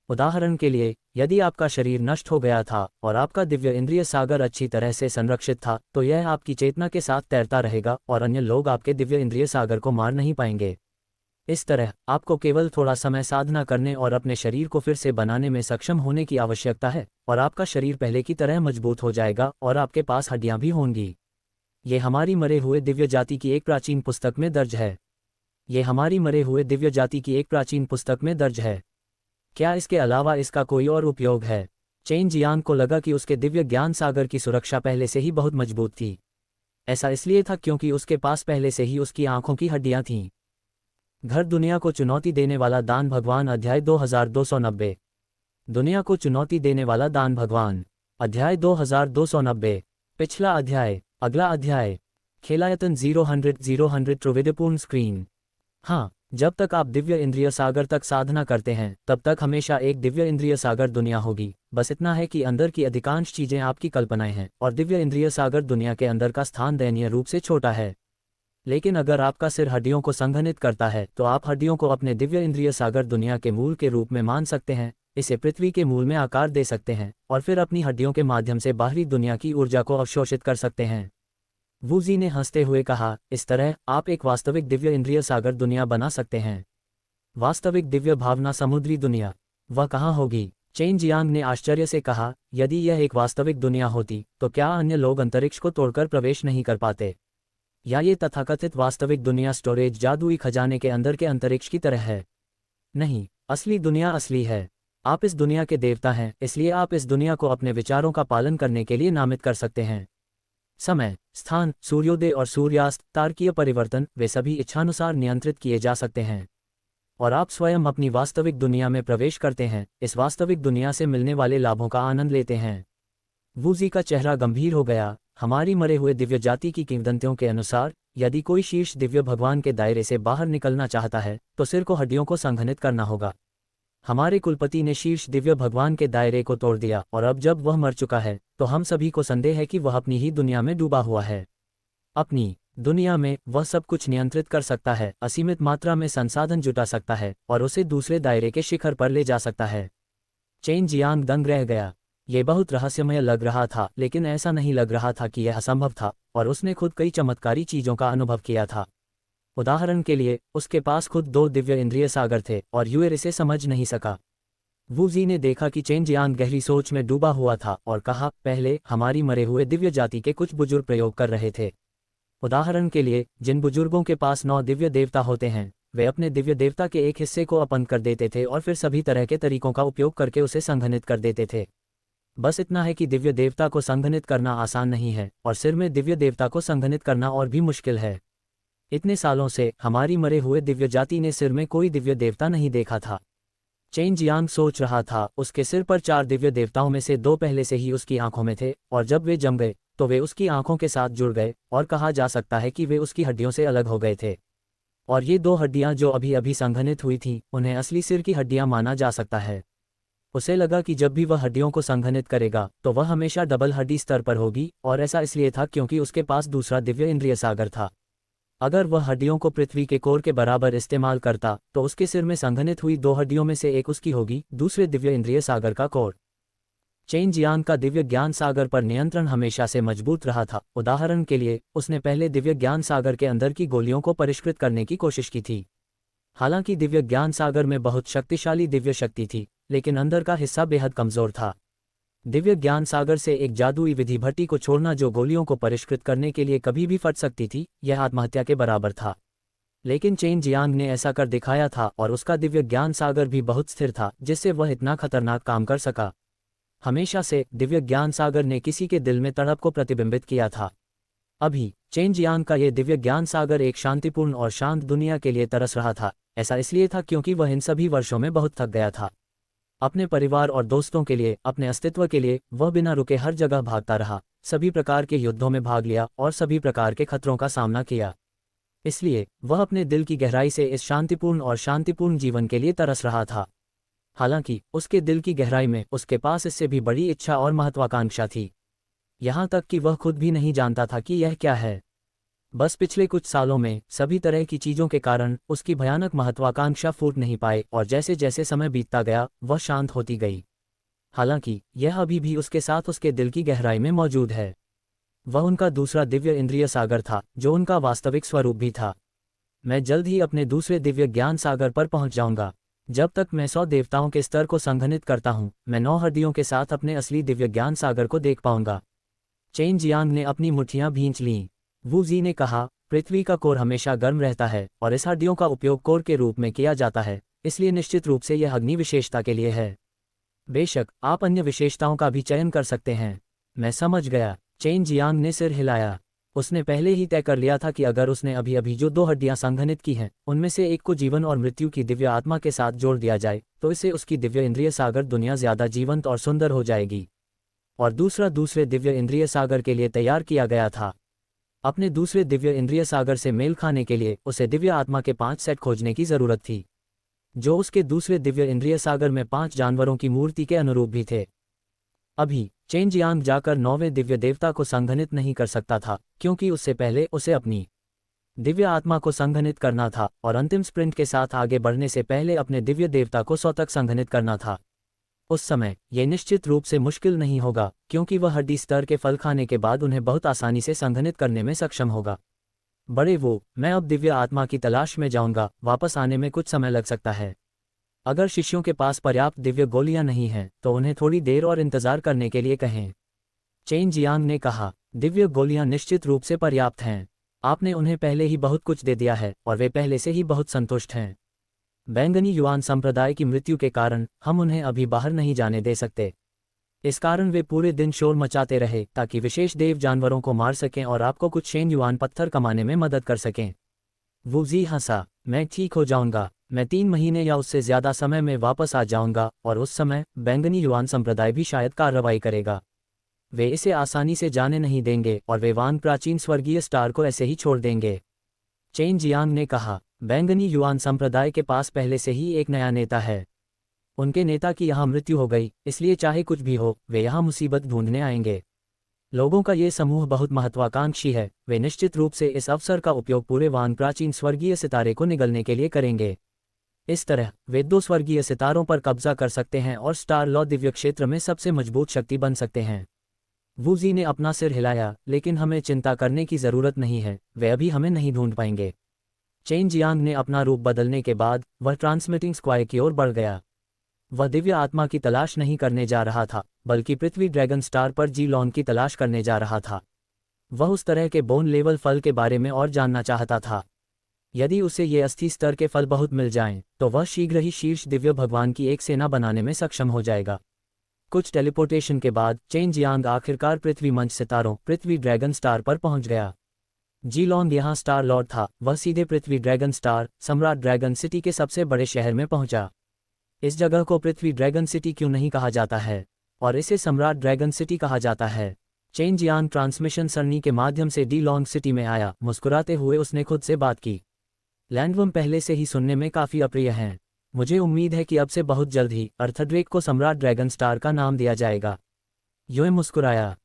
उदाहरण के लिए, यदि आपका शरीर नष्ट हो गया था और आपका दिव्य इंद्रिय सागर अच्छी तरह से संरक्षित था, तो यह आपकी चेतना के साथ तैरता रहेगा और अन्य लोग आपके दिव्य इंद्रिय सागर को मार नहीं पाएंगे। इस तरह आपको केवल थोड़ा समय साधना करने और अपने शरीर को फिर से बनाने में सक्षम होने की आवश्यकता है, और आपका शरीर पहले की तरह मजबूत हो जाएगा और आपके पास हड्डियां भी होंगी। ये हमारी मरे हुए दिव्य जाति की एक प्राचीन पुस्तक में दर्ज है। क्या इसके अलावा इसका कोई और उपयोग है? चेन जियांग को लगा कि उसके दिव्य ज्ञान सागर की सुरक्षा पहले से ही बहुत मजबूत थी। ऐसा इसलिए था क्योंकि उसके पास पहले से ही उसकी आंखों की हड्डियां थीं। घर दुनिया को चुनौती देने वाला दान भगवान अध्याय 2290। दुनिया को चुनौती देने वाला दान भगवान अध्याय 2290। पिछला अध्याय। अगला अध्याय। खेलायतन 0 त्रिविधपूर्ण स्क्रीन। हाँ, जब तक आप दिव्य इंद्रिय सागर तक साधना करते हैं, तब तक हमेशा एक दिव्य इंद्रिय सागर दुनिया होगी। बस इतना है कि अंदर की अधिकांश चीजें आपकी कल्पनाएं हैं, और दिव्य इंद्रिय सागर दुनिया के अंदर का स्थान दयनीय रूप से छोटा है। लेकिन अगर आपका सिर हड्डियों को संघनित करता है, तो आप हड्डियों को अपने दिव्य इंद्रिय सागर दुनिया के मूल के रूप में मान सकते हैं, इसे पृथ्वी के मूल में आकार दे सकते हैं, और फिर अपनी हड्डियों के माध्यम से बाहरी दुनिया की ऊर्जा को अवशोषित कर सकते हैं। वूजी ने हंसते हुए कहा, इस तरह आप एक वास्तविक दिव्य इंद्रिय सागर दुनिया बना सकते हैं। वास्तविक दिव्य भावना समुद्री दुनिया, वह कहाँ होगी? चेन जियांग ने आश्चर्य से कहा, यदि यह एक वास्तविक दुनिया होती, तो क्या अन्य लोग अंतरिक्ष को तोड़कर प्रवेश नहीं कर पाते? या ये तथाकथित वास्तविक दुनिया स्टोरेज जादुई खजाने के अंदर के अंतरिक्ष की तरह है? नहीं, असली दुनिया असली है। आप इस दुनिया के देवता हैं, इसलिए आप इस दुनिया को अपने विचारों का पालन करने के लिए नामित कर सकते हैं। समय, स्थान, सूर्योदय और सूर्यास्त, तारकीय परिवर्तन, वे सभी इच्छानुसार नियंत्रित किए जा सकते हैं। और आप स्वयं अपनी वास्तविक दुनिया में प्रवेश करते हैं, इस वास्तविक दुनिया से मिलने वाले लाभों का आनंद लेते हैं। वूजी का चेहरा गंभीर हो गया। हमारी मरे हुए दिव्य जाति की किंवदंतियों के अनुसार, यदि कोई शीर्ष दिव्य भगवान के दायरे से बाहर निकलना चाहता है, तो सिर को हड्डियों को संघनित करना होगा। हमारे कुलपति ने शीर्ष दिव्य भगवान के दायरे को तोड़ दिया, और अब जब वह मर चुका है, तो हम सभी को संदेह है कि वह अपनी ही दुनिया में डूबा हुआ है। अपनी दुनिया में वह सब कुछ नियंत्रित कर सकता है, असीमित मात्रा में संसाधन जुटा सकता है, और उसे दूसरे दायरे के शिखर पर ले जा सकता है। चेन जियांग दंग रह गया। ये बहुत रहस्यमय लग रहा था, लेकिन ऐसा नहीं लग रहा था कि यह असंभव था, और उसने खुद कई चमत्कारी चीजों का अनुभव किया था। उदाहरण के लिए, उसके पास खुद 2 दिव्य इंद्रिय सागर थे, और यूएर इसे समझ नहीं सका। वूजी ने देखा कि चेन जियांग गहरी सोच में डूबा हुआ था, और कहा, पहले हमारी मरे हुए दिव्य जाति के कुछ बुजुर्ग प्रयोग कर रहे थे। उदाहरण के लिए, जिन बुजुर्गों के पास 9 दिव्य देवता होते हैं, वे अपने दिव्य देवता के एक हिस्से को अपंग कर देते थे और फिर सभी तरह के तरीकों का उपयोग करके उसे संघनित कर देते थे। बस इतना है कि दिव्य देवता को संघनित करना आसान नहीं है, और सिर में दिव्य देवता को संघनित करना और भी मुश्किल है। इतने सालों से हमारी मरे हुए दिव्य जाति ने सिर में कोई दिव्य देवता नहीं देखा था। चेन जियांग सोच रहा था, उसके सिर पर 4 दिव्य देवताओं में से 2 पहले से ही उसकी आंखों में थे, और जब वे जम गए, तो वे उसकी आंखों के साथ जुड़ गए, और कहा जा सकता है कि वे उसकी हड्डियों से अलग हो गए थे। और ये 2 हड्डियां जो अभी अभी संघनित हुई थीं, उन्हें असली सिर की हड्डियां माना जा सकता है। उसे लगा कि जब भी वह हड्डियों को संघनित करेगा, तो वह हमेशा डबल हड्डी स्तर पर होगी, और ऐसा इसलिए था क्योंकि उसके पास दूसरा दिव्य इंद्रिय सागर था। अगर वह हड्डियों को पृथ्वी के कोर के बराबर इस्तेमाल करता, तो उसके सिर में संघनित हुई 2 हड्डियों में से एक उसकी होगी, दूसरे दिव्य इंद्रिय सागर का कोर। चेन जियांग का दिव्य ज्ञान सागर पर नियंत्रण हमेशा से मजबूत रहा था। उदाहरण के लिए, उसने पहले दिव्य ज्ञान सागर के अंदर की गोलियों को परिष्कृत करने की कोशिश की थी। हालांकि दिव्य ज्ञान सागर में बहुत शक्तिशाली दिव्य शक्ति थी, लेकिन अंदर का हिस्सा बेहद कमजोर था। दिव्य ज्ञान सागर से एक जादुई विधि भट्टी को छोड़ना जो गोलियों को परिष्कृत करने के लिए कभी भी फट सकती थी, यह आत्महत्या के बराबर था। लेकिन चेन जियांग ने ऐसा कर दिखाया था और उसका दिव्य ज्ञान सागर भी बहुत स्थिर था, जिससे वह इतना खतरनाक काम कर सका। हमेशा से दिव्य ज्ञान सागर ने किसी के दिल में तड़प को प्रतिबिंबित किया था। अभी चेन जियांग का यह दिव्य ज्ञान सागर एक शांतिपूर्ण और शांत दुनिया के लिए तरस रहा था। ऐसा इसलिए था क्योंकि वह इन सभी वर्षों में बहुत थक गया था। अपने परिवार और दोस्तों के लिए, अपने अस्तित्व के लिए वह बिना रुके हर जगह भागता रहा, सभी प्रकार के युद्धों में भाग लिया और सभी प्रकार के खतरों का सामना किया। इसलिए वह अपने दिल की गहराई से इस शांतिपूर्ण जीवन के लिए तरस रहा था। हालांकि उसके दिल की गहराई में उसके पास इससे भी बड़ी इच्छा और महत्वाकांक्षा थी, यहाँ तक कि वह खुद भी नहीं जानता था कि यह क्या है। बस पिछले कुछ सालों में सभी तरह की चीजों के कारण उसकी भयानक महत्वाकांक्षा फूट नहीं पाए और जैसे जैसे समय बीतता गया वह शांत होती गई। हालांकि यह अभी भी उसके साथ उसके दिल की गहराई में मौजूद है। वह उनका दूसरा दिव्य इंद्रिय सागर था, जो उनका वास्तविक स्वरूप भी था। मैं जल्द ही अपने दूसरे दिव्य ज्ञान सागर पर पहुंच जाऊंगा। जब तक मैं 100 देवताओं के स्तर को संघनित करता हूं, मैं 9 हड्डियों के साथ अपने असली दिव्य ज्ञान सागर को देख पाऊंगा। चेन जियांग ने अपनी मुट्ठियां भींच लीं। वू जी ने कहा, पृथ्वी का कोर हमेशा गर्म रहता है और इस हड्डियों का उपयोग कोर के रूप में किया जाता है, इसलिए निश्चित रूप से यह अग्नि विशेषता के लिए है। बेशक आप अन्य विशेषताओं का भी चयन कर सकते हैं। मैं समझ गया। चेन जियांग ने सिर हिलाया। उसने पहले ही तय कर लिया था कि अगर उसने अभी अभी जो 2 हड्डियां संघनित की हैं, उनमें से एक को जीवन और मृत्यु की दिव्य आत्मा के साथ जोड़ दिया जाए, तो इससे उसकी दिव्य इंद्रिय सागर दुनिया ज्यादा जीवंत और सुंदर हो जाएगी। और दूसरे दिव्य इंद्रिय सागर के लिए तैयार किया गया था। अपने दूसरे दिव्य इंद्रिय सागर से मेल खाने के लिए उसे दिव्य आत्मा के 5 सेट खोजने की जरूरत थी, जो उसके दूसरे दिव्य इंद्रिय सागर में 5 जानवरों की मूर्ति के अनुरूप भी थे। अभी चेन जियांग जाकर 9वें दिव्य देवता को संघनित नहीं कर सकता था, क्योंकि उससे पहले उसे अपनी दिव्य आत्मा को संघनित करना था और अंतिम स्प्रिंट के साथ आगे बढ़ने से पहले अपने दिव्य देवता को 100 तक संघनित करना था। उस समय यह निश्चित रूप से मुश्किल नहीं होगा, क्योंकि वह हड्डी स्तर के फल खाने के बाद उन्हें बहुत आसानी से संघनित करने में सक्षम होगा। बड़े वो, मैं अब दिव्य आत्मा की तलाश में जाऊंगा, वापस आने में कुछ समय लग सकता है। अगर शिष्यों के पास पर्याप्त दिव्य गोलियां नहीं हैं, तो उन्हें थोड़ी देर और इंतजार करने के लिए कहें। चेन जियांग ने कहा, दिव्य गोलियां निश्चित रूप से पर्याप्त हैं। आपने उन्हें पहले ही बहुत कुछ दे दिया है और वे पहले से ही बहुत संतुष्ट हैं। बैंगनी युआन संप्रदाय की मृत्यु के कारण हम उन्हें अभी बाहर नहीं जाने दे सकते। इस कारण वे पूरे दिन शोर मचाते रहे ताकि विशेष देव जानवरों को मार सकें और आपको कुछ शेन युआन पत्थर कमाने में मदद कर सकें। वू जी हंसा, मैं ठीक हो जाऊंगा। मैं 3 महीने या उससे ज्यादा समय में वापस आ जाऊंगा और उस समय बैंगनी युआन संप्रदाय भी शायद कार्रवाई करेगा। वे इसे आसानी से जाने नहीं देंगे और वे वान प्राचीन स्वर्गीय स्टार को ऐसे ही छोड़ देंगे। चेन जियांग ने कहा, बैंगनी युआन संप्रदाय के पास पहले से ही एक नया नेता है। उनके नेता की यहाँ मृत्यु हो गई, इसलिए चाहे कुछ भी हो वे यहाँ मुसीबत ढूंढने आएंगे। लोगों का ये समूह बहुत महत्वाकांक्षी है। वे निश्चित रूप से इस अवसर का उपयोग पूरे वान प्राचीन स्वर्गीय सितारे को निगलने के लिए करेंगे। इस तरह वे 2 स्वर्गीय सितारों पर कब्जा कर सकते हैं और स्टार लॉ दिव्य क्षेत्र में सबसे मजबूत शक्ति बन सकते हैं। वू जी ने अपना सिर हिलाया, लेकिन हमें चिंता करने की जरूरत नहीं है, वे अभी हमें नहीं ढूंढ पाएंगे। चेन जियांग ने अपना रूप बदलने के बाद वह ट्रांसमिटिंग स्क्वायर की ओर बढ़ गया। वह दिव्य आत्मा की तलाश नहीं करने जा रहा था, बल्कि पृथ्वी ड्रैगन स्टार पर जी लॉन की तलाश करने जा रहा था। वह उस तरह के बोन लेवल फल के बारे में और जानना चाहता था। यदि उसे ये अस्थि स्तर के फल बहुत मिल जाएं, तो वह शीघ्र ही शीर्ष दिव्य भगवान की एक सेना बनाने में सक्षम हो जाएगा। कुछ टेलीपोर्टेशन के बाद चेन जियांग आखिरकार पृथ्वी मंच सितारों पृथ्वी ड्रैगन स्टार पर पहुंच गया। जी लॉन्ग यहाँ स्टार लॉर्ड था। वह सीधे पृथ्वी ड्रैगन स्टार सम्राट ड्रैगन सिटी के सबसे बड़े शहर में पहुंचा। इस जगह को पृथ्वी ड्रैगन सिटी क्यों नहीं कहा जाता है और इसे सम्राट ड्रैगन सिटी कहा जाता है? चेन जियांग ट्रांसमिशन सरणी के माध्यम से डी लॉन्ग सिटी में आया। मुस्कुराते हुए उसने खुद से बात की, लैंडवर्म पहले से ही सुनने में काफी अप्रिय हैं। मुझे उम्मीद है कि अब से बहुत जल्द ही अर्थड्रेक को सम्राट ड्रैगन स्टार का नाम दिया जाएगा। यूए मुस्कुराया।